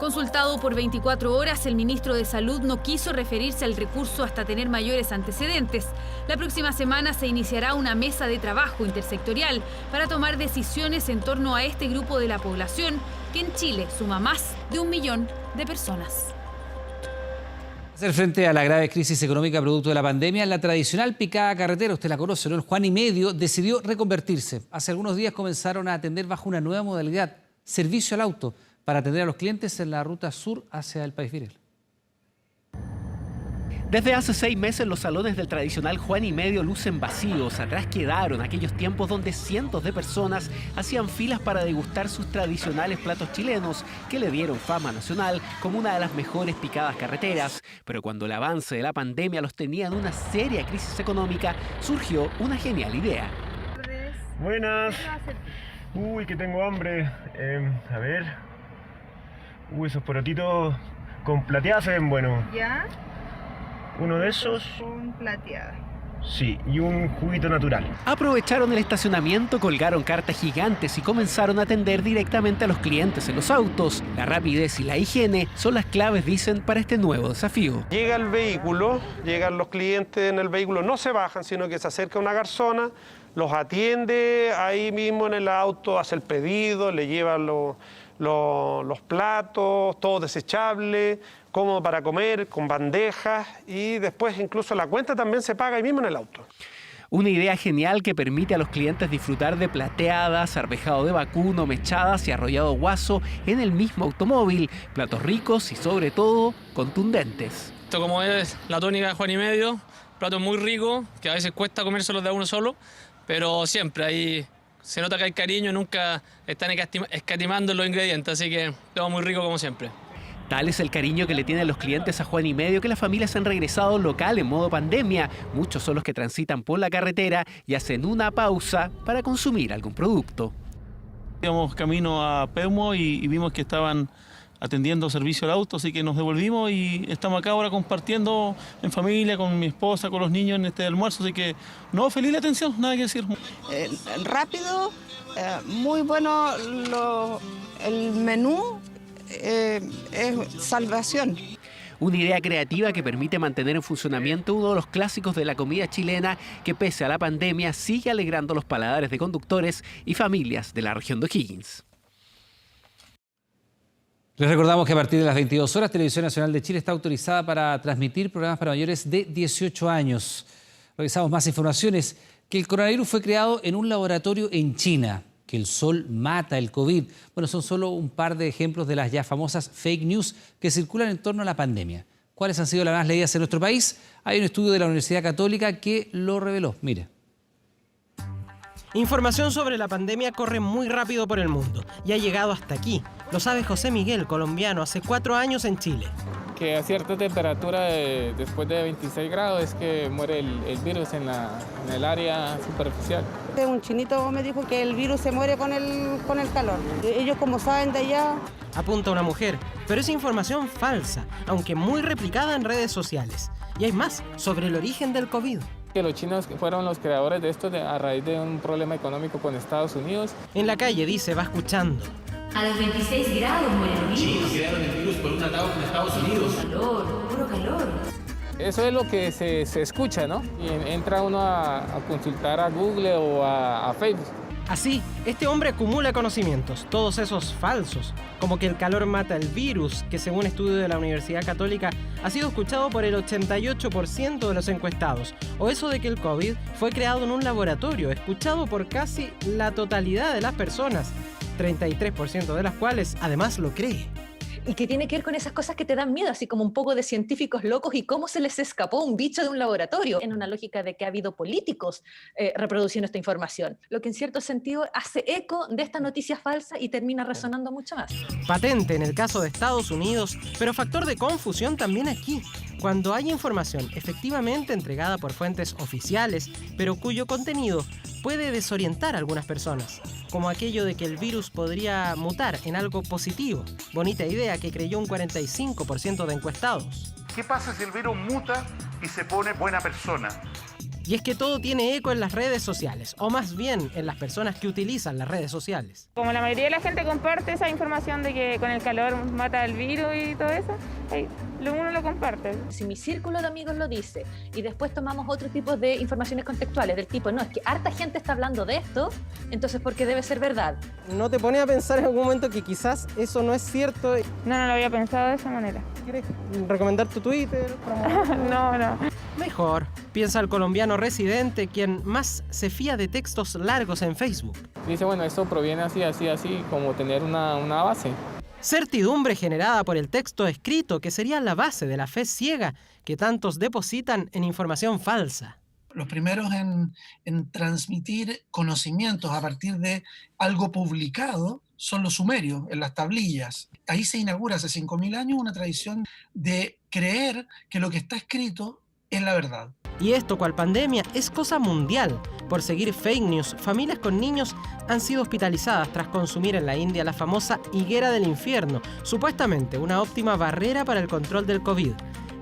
Consultado por 24 horas, el ministro de Salud no quiso referirse al recurso hasta tener mayores antecedentes. La próxima semana se iniciará una mesa de trabajo intersectorial para tomar decisiones en torno a este grupo de la población, que en Chile suma más de 1 millón de personas. Hacer frente a la grave crisis económica producto de la pandemia, la tradicional picada carretera, usted la conoce, ¿no? El Juan y Medio decidió reconvertirse. Hace algunos días comenzaron a atender bajo una nueva modalidad, servicio al auto, para atender a los clientes en la ruta sur hacia el País Viril. Desde hace 6 meses los salones del tradicional Juan y Medio lucen vacíos. Atrás quedaron aquellos tiempos donde cientos de personas hacían filas para degustar sus tradicionales platos chilenos que le dieron fama nacional como una de las mejores picadas carreteras. Pero cuando el avance de la pandemia los tenía en una seria crisis económica, surgió una genial idea. Buenas. Uy, que tengo hambre. A ver. Uy, esos porotitos con plateada se ven buenos. ¿Ya? Uno de esos. Con plateada. Sí, y un juguito natural. Aprovecharon el estacionamiento, colgaron cartas gigantes y comenzaron a atender directamente a los clientes en los autos. La rapidez y la higiene son las claves, dicen, para este nuevo desafío. Llega el vehículo, llegan los clientes en el vehículo, no se bajan, sino que se acerca una garzona, los atiende ahí mismo en el auto, hace el pedido, le lleva los platos, todo desechable, cómodo para comer, con bandejas, y después incluso la cuenta también se paga ahí mismo en el auto. Una idea genial que permite a los clientes disfrutar de plateadas, arvejado de vacuno, mechadas y arrollado guaso en el mismo automóvil. Platos ricos y sobre todo contundentes. Esto, como es la tónica de Juan y Medio, platos muy ricos que a veces cuesta comérselos de a uno solo, pero siempre ahí se nota que hay cariño, nunca están escatimando los ingredientes, así que todo muy rico como siempre. Tal es el cariño que le tienen los clientes a Juan y Medio que las familias han regresado al local en modo pandemia. Muchos son los que transitan por la carretera y hacen una pausa para consumir algún producto. Íbamos camino a Peumo y vimos que estaban atendiendo servicio al auto, así que nos devolvimos y estamos acá ahora compartiendo en familia, con mi esposa, con los niños en este almuerzo, así que no, feliz la atención, nada que decir. Rápido, muy bueno el menú, es salvación. Una idea creativa que permite mantener en funcionamiento uno de los clásicos de la comida chilena que, pese a la pandemia, sigue alegrando los paladares de conductores y familias de la región de O'Higgins. Les recordamos que a partir de las 22 horas, Televisión Nacional de Chile está autorizada para transmitir programas para mayores de 18 años. Revisamos más informaciones. Que el coronavirus fue creado en un laboratorio en China. Que el sol mata el COVID. Bueno, son solo un par de ejemplos de las ya famosas fake news que circulan en torno a la pandemia. ¿Cuáles han sido las más leídas en nuestro país? Hay un estudio de la Universidad Católica que lo reveló. Mire. Información sobre la pandemia corre muy rápido por el mundo y ha llegado hasta aquí. Lo sabe José Miguel, colombiano, hace 4 años en Chile. Que a cierta temperatura, después de 26 grados, es que muere el virus en el área superficial. Un chinito me dijo que el virus se muere con el calor. Ellos, como saben de allá... Apunta una mujer, pero es información falsa, aunque muy replicada en redes sociales. Y hay más sobre el origen del COVID. Que los chinos fueron los creadores de esto a raíz de un problema económico con Estados Unidos. En la calle, dice, va escuchando. A los 26 grados muere el virus. Chinos crearon el virus por un atado con Estados Unidos. Calor, puro calor. Eso es lo que se escucha, ¿no? Y entra uno a consultar a Google o a Facebook. Así, este hombre acumula conocimientos, todos esos falsos, como que el calor mata el virus, que según estudio de la Universidad Católica ha sido escuchado por el 88% de los encuestados, o eso de que el COVID fue creado en un laboratorio, escuchado por casi la totalidad de las personas, 33% de las cuales además lo cree. Y que tiene que ver con esas cosas que te dan miedo, así como un poco de científicos locos y cómo se les escapó un bicho de un laboratorio, en una lógica de que ha habido políticos reproduciendo esta información, lo que en cierto sentido hace eco de esta noticia falsa y termina resonando mucho más. Patente en el caso de Estados Unidos, pero factor de confusión también aquí, cuando hay información efectivamente entregada por fuentes oficiales, pero cuyo contenido puede desorientar a algunas personas, como aquello de que el virus podría mutar en algo positivo. Bonita idea que creyó un 45% de encuestados. ¿Qué pasa si el virus muta y se pone buena persona? Y es que todo tiene eco en las redes sociales, o más bien en las personas que utilizan las redes sociales. Como la mayoría de la gente comparte esa información de que con el calor mata el virus y todo eso, uno lo comparte. Si mi círculo de amigos lo dice y después tomamos otro tipo de informaciones contextuales del tipo, no, es que harta gente está hablando de esto, entonces porque debe ser verdad. ¿No te pones a pensar en algún momento que quizás eso no es cierto? No lo había pensado de esa manera. ¿Quieres recomendar tu Twitter? No. Mejor, piensa el colombiano residente, quien más se fía de textos largos en Facebook. Dice, bueno, esto proviene así, como tener una base. Certidumbre generada por el texto escrito, que sería la base de la fe ciega que tantos depositan en información falsa. Los primeros en transmitir conocimientos a partir de algo publicado son los sumerios, en las tablillas. Ahí se inaugura hace 5.000 años una tradición de creer que lo que está escrito es la verdad. Y esto, cual pandemia, es cosa mundial. Por seguir fake news, familias con niños han sido hospitalizadas tras consumir en la India la famosa higuera del infierno, supuestamente una óptima barrera para el control del COVID.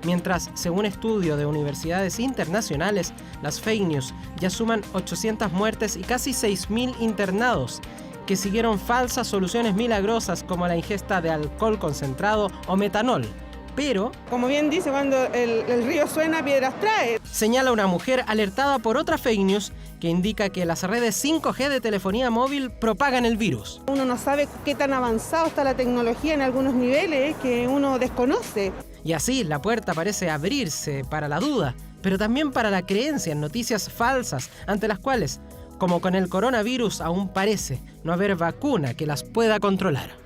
Mientras, según estudio de universidades internacionales, las fake news ya suman 800 muertes y casi 6.000 internados, que siguieron falsas soluciones milagrosas como la ingesta de alcohol concentrado o metanol. Pero, como bien dice, cuando el río suena, piedras trae. Señala una mujer alertada por otra fake news que indica que las redes 5G de telefonía móvil propagan el virus. Uno no sabe qué tan avanzado está la tecnología en algunos niveles que uno desconoce. Y así la puerta parece abrirse para la duda, pero también para la creencia en noticias falsas, ante las cuales, como con el coronavirus, aún parece no haber vacuna que las pueda controlar.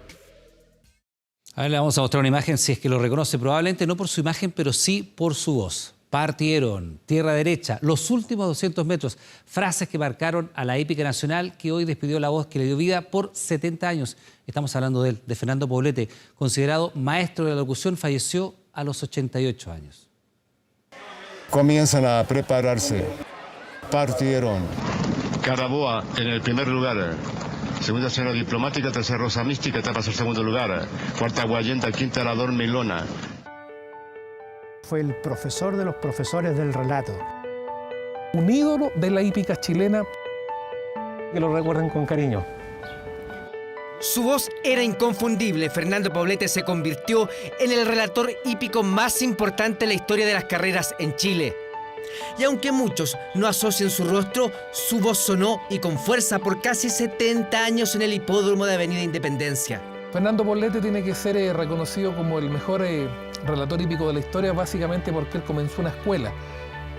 A ver, le vamos a mostrar una imagen, si es que lo reconoce, probablemente no por su imagen, pero sí por su voz. Partieron, tierra derecha, los últimos 200 metros, frases que marcaron a la épica nacional que hoy despidió la voz que le dio vida por 70 años. Estamos hablando de él, de Fernando Poblete, considerado maestro de la locución, falleció a los 88 años. Comienzan a prepararse. Partieron. Caraboa en el primer lugar. Segunda señora diplomática, tercera Rosa Mística, etapa al segundo lugar. Cuarta Guayenta, quinta la Dormilona. Fue el profesor de los profesores del relato. Un ídolo de la hípica chilena que lo recuerden con cariño. Su voz era inconfundible. Fernando Poblete se convirtió en el relator hípico más importante en la historia de las carreras en Chile. Y aunque muchos no asocian su rostro, su voz sonó y con fuerza por casi 70 años en el hipódromo de Avenida Independencia. Fernando Poblete tiene que ser reconocido como el mejor relator hípico de la historia, básicamente porque él comenzó una escuela.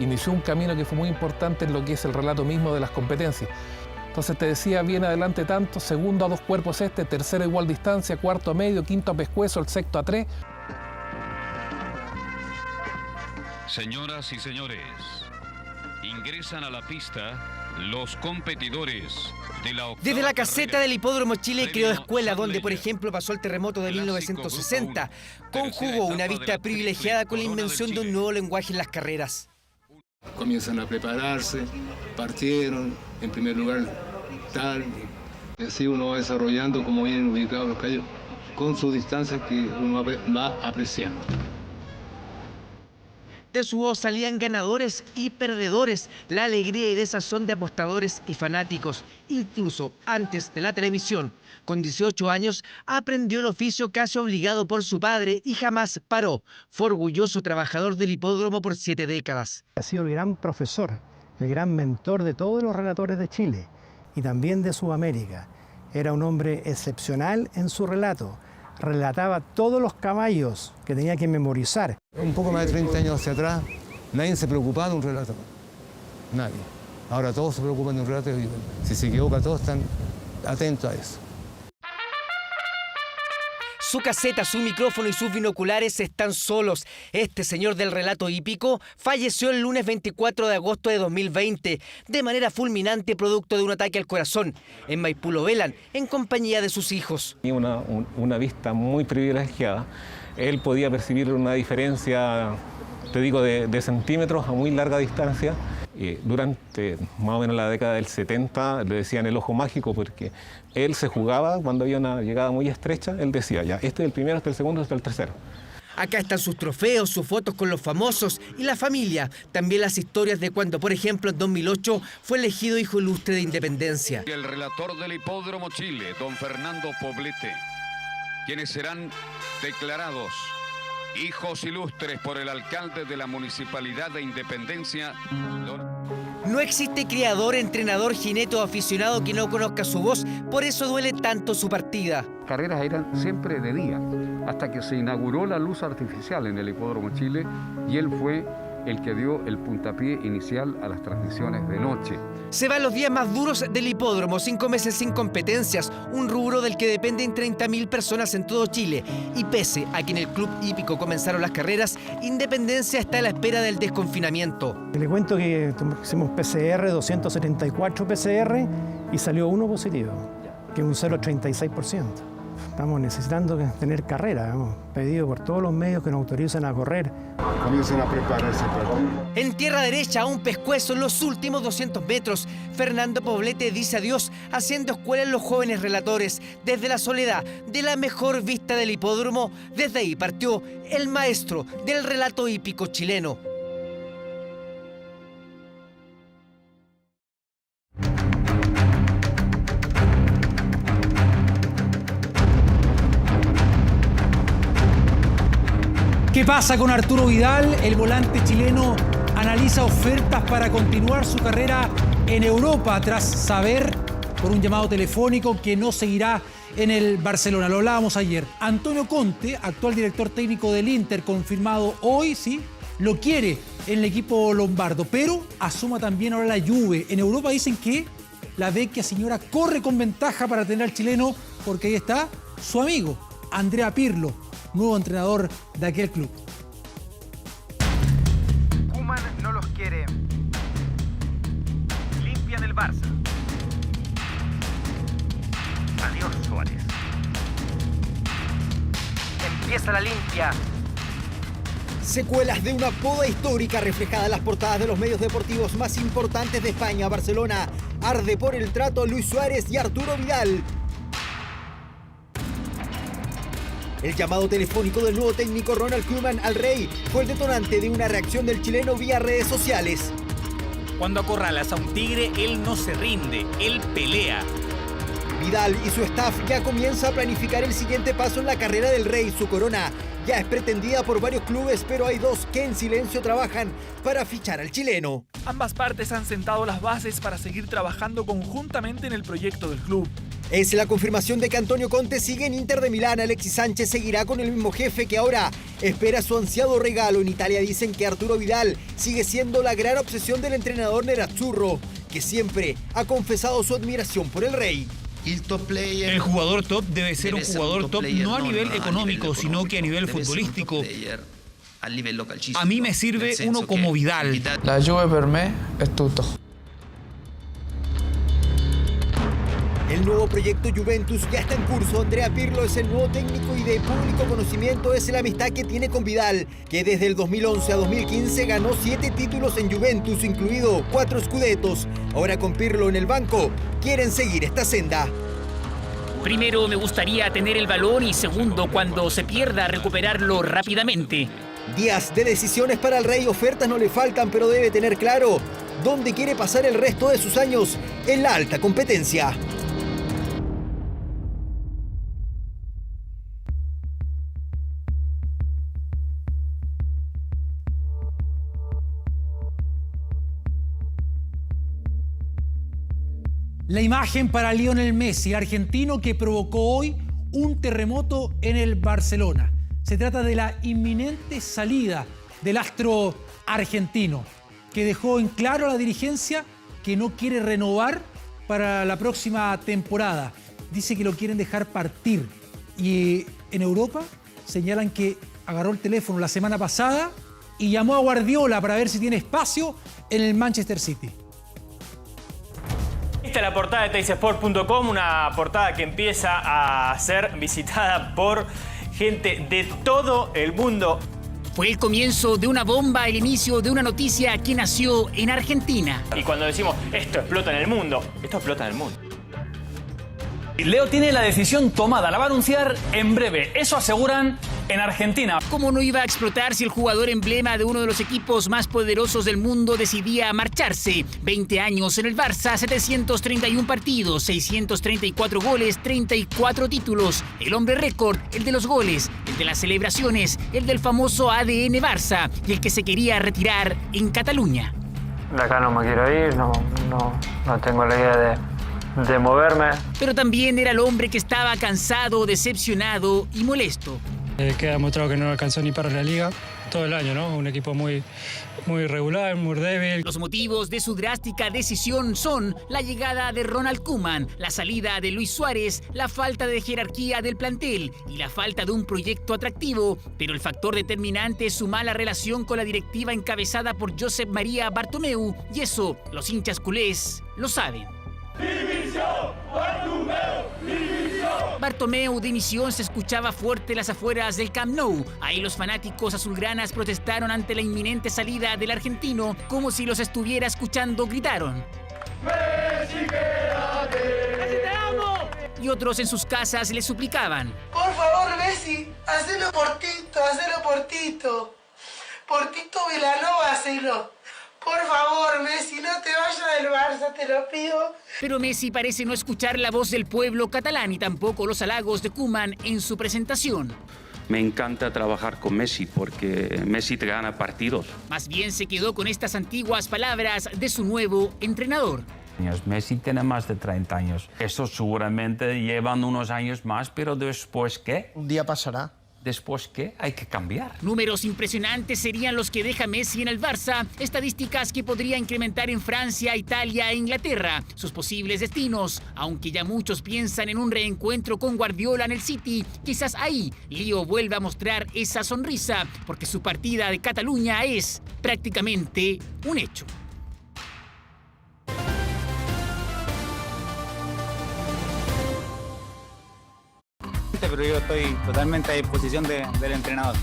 Inició un camino que fue muy importante en lo que es el relato mismo de las competencias. Entonces te decía, viene adelante tanto, segundo a 2 cuerpos tercero a igual distancia, cuarto a medio, quinto a pescuezo, el sexto a 3. Señoras y señores, ingresan a la pista los competidores de la octava. Desde la caseta del Hipódromo Chile creó escuela donde, por ejemplo, pasó el terremoto de 1960. Conjugó una vista privilegiada con la invención de un nuevo lenguaje en las carreras. Comienzan a prepararse, partieron, en primer lugar tal, y así uno va desarrollando como vienen ubicados los callos, con su distancia que uno va apreciando. De su voz salían ganadores y perdedores, la alegría y desazón de apostadores y fanáticos, incluso antes de la televisión. Con 18 años aprendió el oficio casi obligado por su padre y jamás paró. Fue orgulloso trabajador del hipódromo por 7 décadas. Ha sido el gran profesor, el gran mentor de todos los relatores de Chile y también de Sudamérica. Era un hombre excepcional en su relato. Relataba todos los caballos que tenía que memorizar. Un poco más de 30 años hacia atrás, nadie se preocupaba de un relato. Nadie. Ahora todos se preocupan de un relato y si se equivoca todos están atentos a eso. Su caseta, su micrófono y sus binoculares están solos. Este señor del relato hípico falleció el lunes 24 de agosto de 2020 de manera fulminante producto de un ataque al corazón. En Maipú lo velan en compañía de sus hijos. Tenía una vista muy privilegiada. Él podía percibir una diferencia, te digo, de centímetros a muy larga distancia. Durante más o menos la década del 70 le decían el ojo mágico porque él se jugaba cuando había una llegada muy estrecha. Él decía, ya, este es el primero, este es el segundo, este es el tercero. Acá están sus trofeos, sus fotos con los famosos y la familia. También las historias de cuando, por ejemplo, en 2008 fue elegido hijo ilustre de Independencia. El relator del Hipódromo Chile, don Fernando Poblete, quienes serán declarados hijos ilustres por el alcalde de la Municipalidad de Independencia. No existe criador, entrenador, jinete o aficionado que no conozca su voz, por eso duele tanto su partida. Las carreras eran siempre de día, hasta que se inauguró la luz artificial en el Hipódromo Chile y él fue el que dio el puntapié inicial a las transmisiones de noche. Se van los días más duros del hipódromo, 5 meses sin competencias, un rubro del que dependen 30.000 personas en todo Chile. Y pese a que en el club hípico comenzaron las carreras, Independencia está a la espera del desconfinamiento. Le cuento que hicimos PCR, 274 PCR y salió 1 positivo, que es un 0,36%. Estamos necesitando tener carrera, hemos pedido por todos los medios que nos autorizan a correr. Comiencen a prepararse para... En tierra derecha, a un pescuezo en los últimos 200 metros, Fernando Poblete dice adiós, haciendo escuela en los jóvenes relatores. Desde la soledad de la mejor vista del hipódromo, desde ahí partió el maestro del relato hípico chileno. ¿Qué pasa con Arturo Vidal? El volante chileno analiza ofertas para continuar su carrera en Europa tras saber por un llamado telefónico que no seguirá en el Barcelona. Lo hablábamos ayer. Antonio Conte, actual director técnico del Inter, confirmado hoy, sí, lo quiere en el equipo lombardo, pero asoma también ahora la Juve. En Europa dicen que la vecchia señora corre con ventaja para tener al chileno porque ahí está su amigo, Andrea Pirlo, nuevo entrenador de aquel club. Koeman no los quiere. Limpian el Barça. Adiós, Suárez. Empieza la limpia. Secuelas de una poda histórica reflejada en las portadas de los medios deportivos más importantes de España. Barcelona arde por el trato Luis Suárez y Arturo Vidal. El llamado telefónico del nuevo técnico Ronald Koeman al Rey fue el detonante de una reacción del chileno vía redes sociales. Cuando acorralas a un tigre, él no se rinde, él pelea. Vidal y su staff ya comienza a planificar el siguiente paso en la carrera del Rey. Su corona ya es pretendida por varios clubes, pero hay dos que en silencio trabajan para fichar al chileno. Ambas partes han sentado las bases para seguir trabajando conjuntamente en el proyecto del club. Es la confirmación de que Antonio Conte sigue en Inter de Milán. Alexis Sánchez seguirá con el mismo jefe que ahora espera su ansiado regalo. En Italia dicen que Arturo Vidal sigue siendo la gran obsesión del entrenador nerazzurro, que siempre ha confesado su admiración por el Rey. El jugador top debe ser un jugador top no a nivel económico, sino que a nivel futbolístico. A mí me sirve uno como Vidal. La Juve per me es tutto. El nuevo proyecto Juventus ya está en curso. Andrea Pirlo es el nuevo técnico y de público conocimiento es la amistad que tiene con Vidal, que desde el 2011 a 2015 ganó 7 títulos en Juventus, incluido 4 Scudettos. Ahora con Pirlo en el banco, quieren seguir esta senda. Primero, me gustaría tener el balón y segundo, cuando se pierda, recuperarlo rápidamente. Días de decisiones para el Rey, ofertas no le faltan, pero debe tener claro dónde quiere pasar el resto de sus años en la alta competencia. La imagen para Lionel Messi, argentino que provocó hoy un terremoto en el Barcelona. Se trata de la inminente salida del astro argentino, que dejó en claro a la dirigencia que no quiere renovar para la próxima temporada. Dice que lo quieren dejar partir. Y en Europa señalan que agarró el teléfono la semana pasada y llamó a Guardiola para ver si tiene espacio en el Manchester City. Esta es la portada de teisport.com, una portada que empieza a ser visitada por gente de todo el mundo. Fue el comienzo de una bomba, el inicio de una noticia que nació en Argentina. Y cuando decimos esto explota en el mundo, esto explota en el mundo. Leo tiene la decisión tomada, la va a anunciar en breve. Eso aseguran en Argentina. ¿Cómo no iba a explotar si el jugador emblema de uno de los equipos más poderosos del mundo decidía marcharse? 20 años en el Barça, 731 partidos, 634 goles, 34 títulos. El hombre récord, el de los goles, el de las celebraciones, el del famoso ADN Barça y el que se quería retirar en Cataluña. De acá no me quiero ir, no tengo la idea de moverme. Pero también era el hombre que estaba cansado, decepcionado y molesto. Queda demostrado que no alcanzó ni para la liga todo el año, ¿no? Un equipo muy irregular, muy débil. Los motivos de su drástica decisión son la llegada de Ronald Koeman, la salida de Luis Suárez, la falta de jerarquía del plantel y la falta de un proyecto atractivo. Pero el factor determinante es su mala relación con la directiva encabezada por Josep María Bartomeu, y eso los hinchas culés lo saben. Bartomeu dimisión se escuchaba fuerte en las afueras del Camp Nou. Ahí los fanáticos azulgranas protestaron ante la inminente salida del argentino, como si los estuviera escuchando, gritaron: ¡Messi, quédate! ¡Messi, te amo! Y otros en sus casas le suplicaban: por favor, Messi, hacelo por Tito, hacelo por Tito. Por Tito Vilanova, hacelo. Por favor, Messi, no te vayas del Barça, te lo pido. Pero Messi parece no escuchar la voz del pueblo catalán y tampoco los halagos de Koeman en su presentación. Me encanta trabajar con Messi porque Messi te gana partidos. Más bien se quedó con estas antiguas palabras de su nuevo entrenador. Messi tiene más de 30 años. Estos seguramente llevan unos años más, pero ¿después qué? Un día pasará. ¿Después qué? Hay que cambiar. Números impresionantes serían los que deja Messi en el Barça, estadísticas que podría incrementar en Francia, Italia e Inglaterra. Sus posibles destinos, aunque ya muchos piensan en un reencuentro con Guardiola en el City, quizás ahí Leo vuelva a mostrar esa sonrisa, porque su partida de Cataluña es prácticamente un hecho. Pero yo estoy totalmente a disposición del entrenador.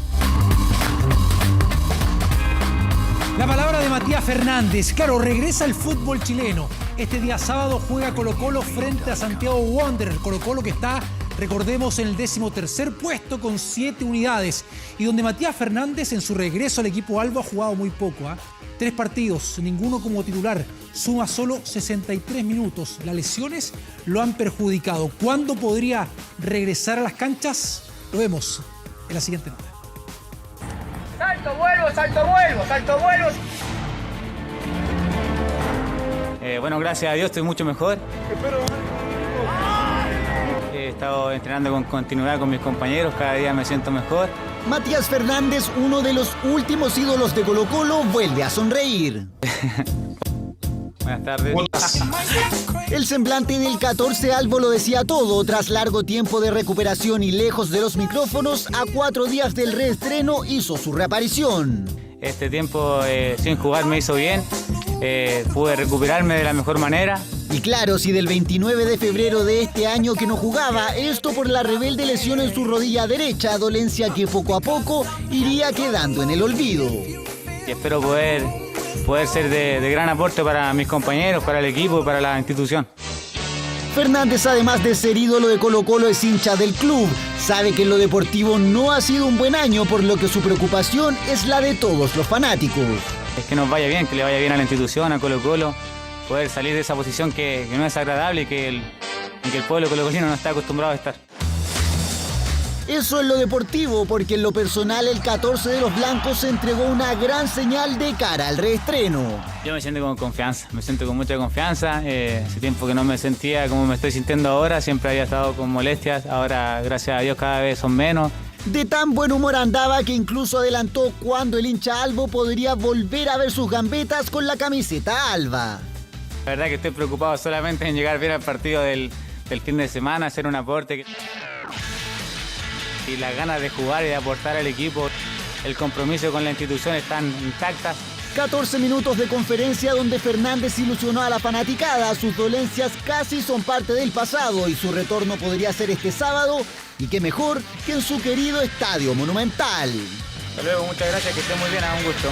La palabra de Matías Fernández. Claro, regresa al fútbol chileno. Este día sábado juega Colo-Colo frente a Santiago Wanderers. Colo-Colo que está, recordemos, en el 13º puesto con 7 unidades. Y donde Matías Fernández en su regreso al equipo albo ha jugado muy poco. 3 partidos, ninguno como titular, suma solo 63 minutos. Las lesiones lo han perjudicado. ¿Cuándo podría regresar a las canchas? Lo vemos en la siguiente nota. ¡Salto, vuelvo, salto, vuelvo, salto, vuelvo! Bueno, gracias a Dios estoy mucho mejor. He estado entrenando con continuidad con mis compañeros, cada día me siento mejor. Matías Fernández, uno de los últimos ídolos de Colo-Colo, vuelve a sonreír. Buenas tardes. El semblante del 14 Albo lo decía todo. Tras largo tiempo de recuperación y lejos de los micrófonos, a 4 días del reestreno hizo su reaparición. Este tiempo sin jugar me hizo bien. Pude recuperarme de la mejor manera. Y claro, si del 29 de febrero de este año que no jugaba, esto por la rebelde lesión en su rodilla derecha, dolencia que poco a poco iría quedando en el olvido. Y espero poder ser de gran aporte para mis compañeros, para el equipo y para la institución. Fernández, además de ser ídolo de Colo-Colo, es hincha del club. Sabe que en lo deportivo no ha sido un buen año, por lo que su preocupación es la de todos los fanáticos. Es que nos vaya bien, que le vaya bien a la institución, a Colo-Colo, poder salir de esa posición que no es agradable y que el pueblo colocolino no está acostumbrado a estar. Eso en lo deportivo, porque en lo personal el 14 de los blancos entregó una gran señal de cara al reestreno. Yo me siento con confianza, me siento con mucha confianza. Hace tiempo que no me sentía como me estoy sintiendo ahora, siempre había estado con molestias, ahora gracias a Dios cada vez son menos. De tan buen humor andaba que incluso adelantó cuando el hincha albo podría volver a ver sus gambetas con la camiseta alba. La verdad que estoy preocupado solamente en llegar bien al partido del fin de semana, hacer un aporte. Y las ganas de jugar y de aportar al equipo, el compromiso con la institución están intactas. 14 minutos de conferencia donde Fernández ilusionó a la fanaticada. Sus dolencias casi son parte del pasado y su retorno podría ser este sábado. Y qué mejor que en su querido Estadio Monumental. Hasta luego, muchas gracias, que esté muy bien, un gusto.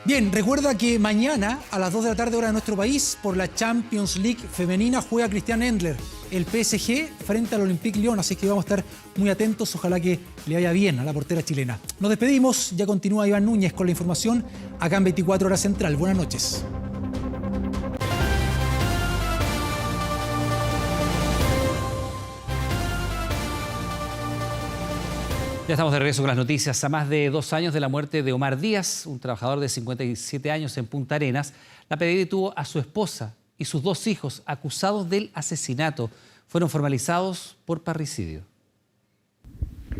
Bien, recuerda que mañana a las 2 de la tarde hora de nuestro país, por la Champions League femenina, juega Christian Endler, el PSG, frente al Olympique Lyon, así que vamos a estar muy atentos, ojalá que le vaya bien a la portera chilena. Nos despedimos, ya continúa Iván Núñez con la información acá en 24 Horas Central. Buenas noches. Ya estamos de regreso con las noticias. A más de 2 años de la muerte de Omar Díaz, un trabajador de 57 años en Punta Arenas, la PDI detuvo a su esposa y sus 2 hijos acusados del asesinato. Fueron formalizados por parricidio.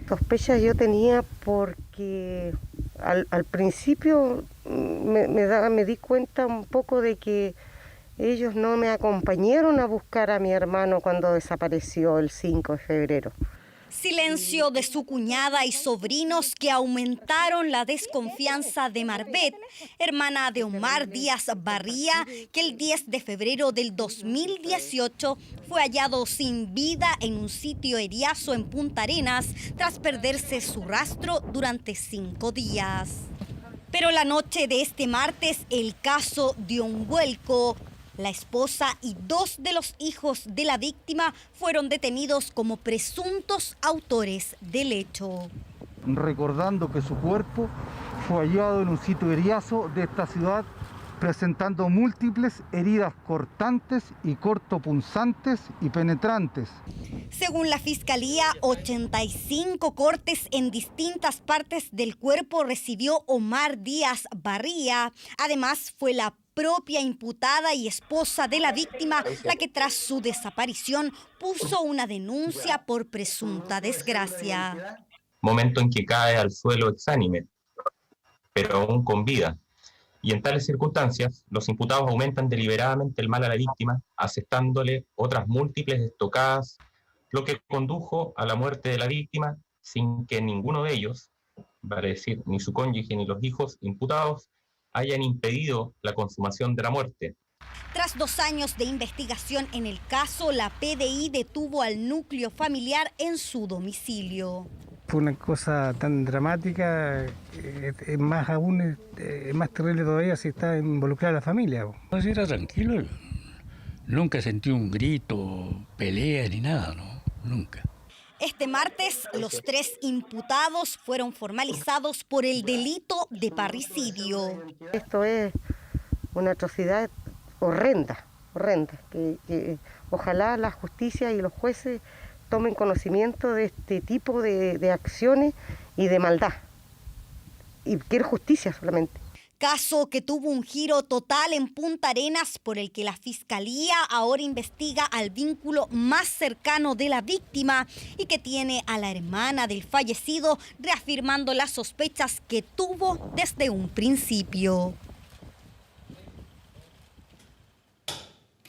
Sospechas yo tenía porque al principio me di cuenta un poco de que ellos no me acompañaron a buscar a mi hermano cuando desapareció el 5 de febrero. Silencio de su cuñada y sobrinos que aumentaron la desconfianza de Marbet, hermana de Omar Díaz Barría, que el 10 de febrero del 2018 fue hallado sin vida en un sitio eriazo en Punta Arenas tras perderse su rastro durante 5 días. Pero la noche de este martes el caso dio un vuelco. La esposa y 2 de los hijos de la víctima fueron detenidos como presuntos autores del hecho. Recordando que su cuerpo fue hallado en un sitio eriazo de esta ciudad, presentando múltiples heridas cortantes y cortopunzantes y penetrantes. Según la Fiscalía, 85 cortes en distintas partes del cuerpo recibió Omar Díaz Barría. Además, fue la propia imputada y esposa de la víctima la que tras su desaparición puso una denuncia por presunta desgracia. Momento en que cae al suelo exánime, pero aún con vida. Y en tales circunstancias, los imputados aumentan deliberadamente el mal a la víctima, asestándole otras múltiples estocadas, lo que condujo a la muerte de la víctima sin que ninguno de ellos, vale decir, ni su cónyuge ni los hijos imputados, hayan impedido la consumación de la muerte. Tras 2 años de investigación en el caso, la PDI detuvo al núcleo familiar en su domicilio. Fue una cosa tan dramática, es más aún, es más terrible todavía si está involucrada la familia. Pues era tranquilo, nunca sentí un grito, pelea ni nada, ¿no? Nunca. Este martes, los 3 imputados fueron formalizados por el delito de parricidio. Esto es una atrocidad horrenda, que ojalá la justicia y los jueces tomen conocimiento de este tipo de acciones y de maldad. Y quiero justicia solamente. Caso que tuvo un giro total en Punta Arenas, por el que la Fiscalía ahora investiga al vínculo más cercano de la víctima y que tiene a la hermana del fallecido reafirmando las sospechas que tuvo desde un principio.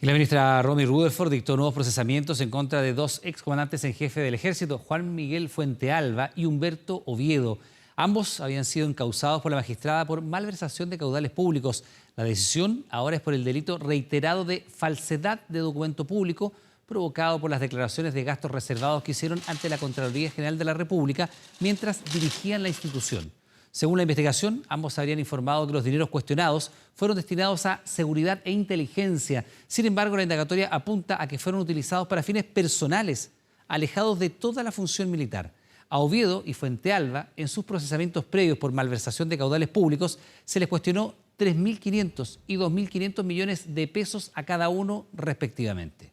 Y la ministra Romy Rutherford dictó nuevos procesamientos en contra de 2 excomandantes en jefe del Ejército, Juan Miguel Fuentealba y Humberto Oviedo. Ambos habían sido encausados por la magistrada por malversación de caudales públicos. La decisión ahora es por el delito reiterado de falsedad de documento público provocado por las declaraciones de gastos reservados que hicieron ante la Contraloría General de la República mientras dirigían la institución. Según la investigación, ambos habrían informado que los dineros cuestionados fueron destinados a seguridad e inteligencia. Sin embargo, la indagatoria apunta a que fueron utilizados para fines personales, alejados de toda la función militar. A Oviedo y Fuentealba, en sus procesamientos previos por malversación de caudales públicos, se les cuestionó 3.500 y 2.500 millones de pesos a cada uno, respectivamente.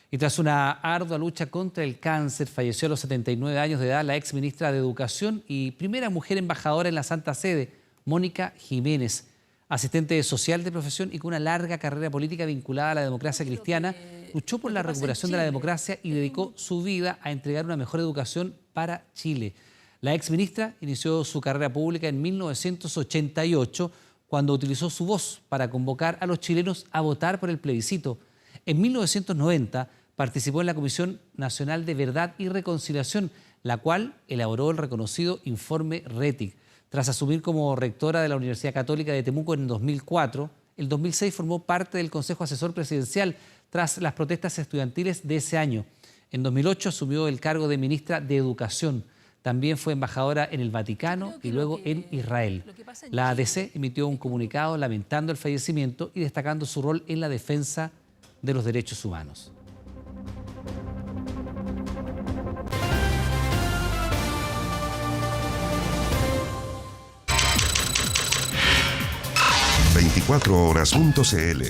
Y tras una ardua lucha contra el cáncer, falleció a los 79 años de edad la ex ministra de Educación y primera mujer embajadora en la Santa Sede, Mónica Jiménez. Asistente social de profesión y con una larga carrera política vinculada a la democracia cristiana, luchó por la recuperación de la democracia y dedicó su vida a entregar una mejor educación para Chile. La exministra inició su carrera pública en 1988, cuando utilizó su voz para convocar a los chilenos a votar por el plebiscito. En 1990 participó en la Comisión Nacional de Verdad y Reconciliación, la cual elaboró el reconocido informe RETIC. Tras asumir como rectora de la Universidad Católica de Temuco en 2004, el 2006 formó parte del Consejo Asesor Presidencial tras las protestas estudiantiles de ese año. En 2008 asumió el cargo de ministra de Educación. También fue embajadora en el Vaticano y luego en Israel. La ADC emitió un comunicado lamentando el fallecimiento y destacando su rol en la defensa de los derechos humanos. ...24horas.cl.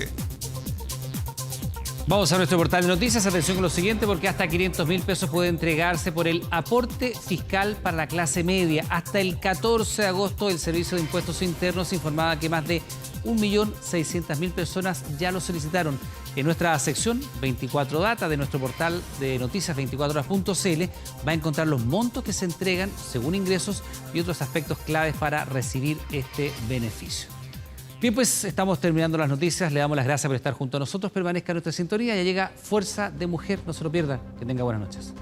Vamos a nuestro portal de noticias. Atención con lo siguiente, porque hasta 500.000 pesos puede entregarse por el aporte fiscal para la clase media. Hasta el 14 de agosto, el Servicio de Impuestos Internos informaba que más de 1.600.000 personas ya lo solicitaron. En nuestra sección 24 Data de nuestro portal de noticias 24horas.cl va a encontrar los montos que se entregan según ingresos y otros aspectos claves para recibir este beneficio. Bien, pues estamos terminando las noticias. Le damos las gracias por estar junto a nosotros. Permanezca en nuestra sintonía. Ya llega Fuerza de Mujer. No se lo pierda. Que tenga buenas noches.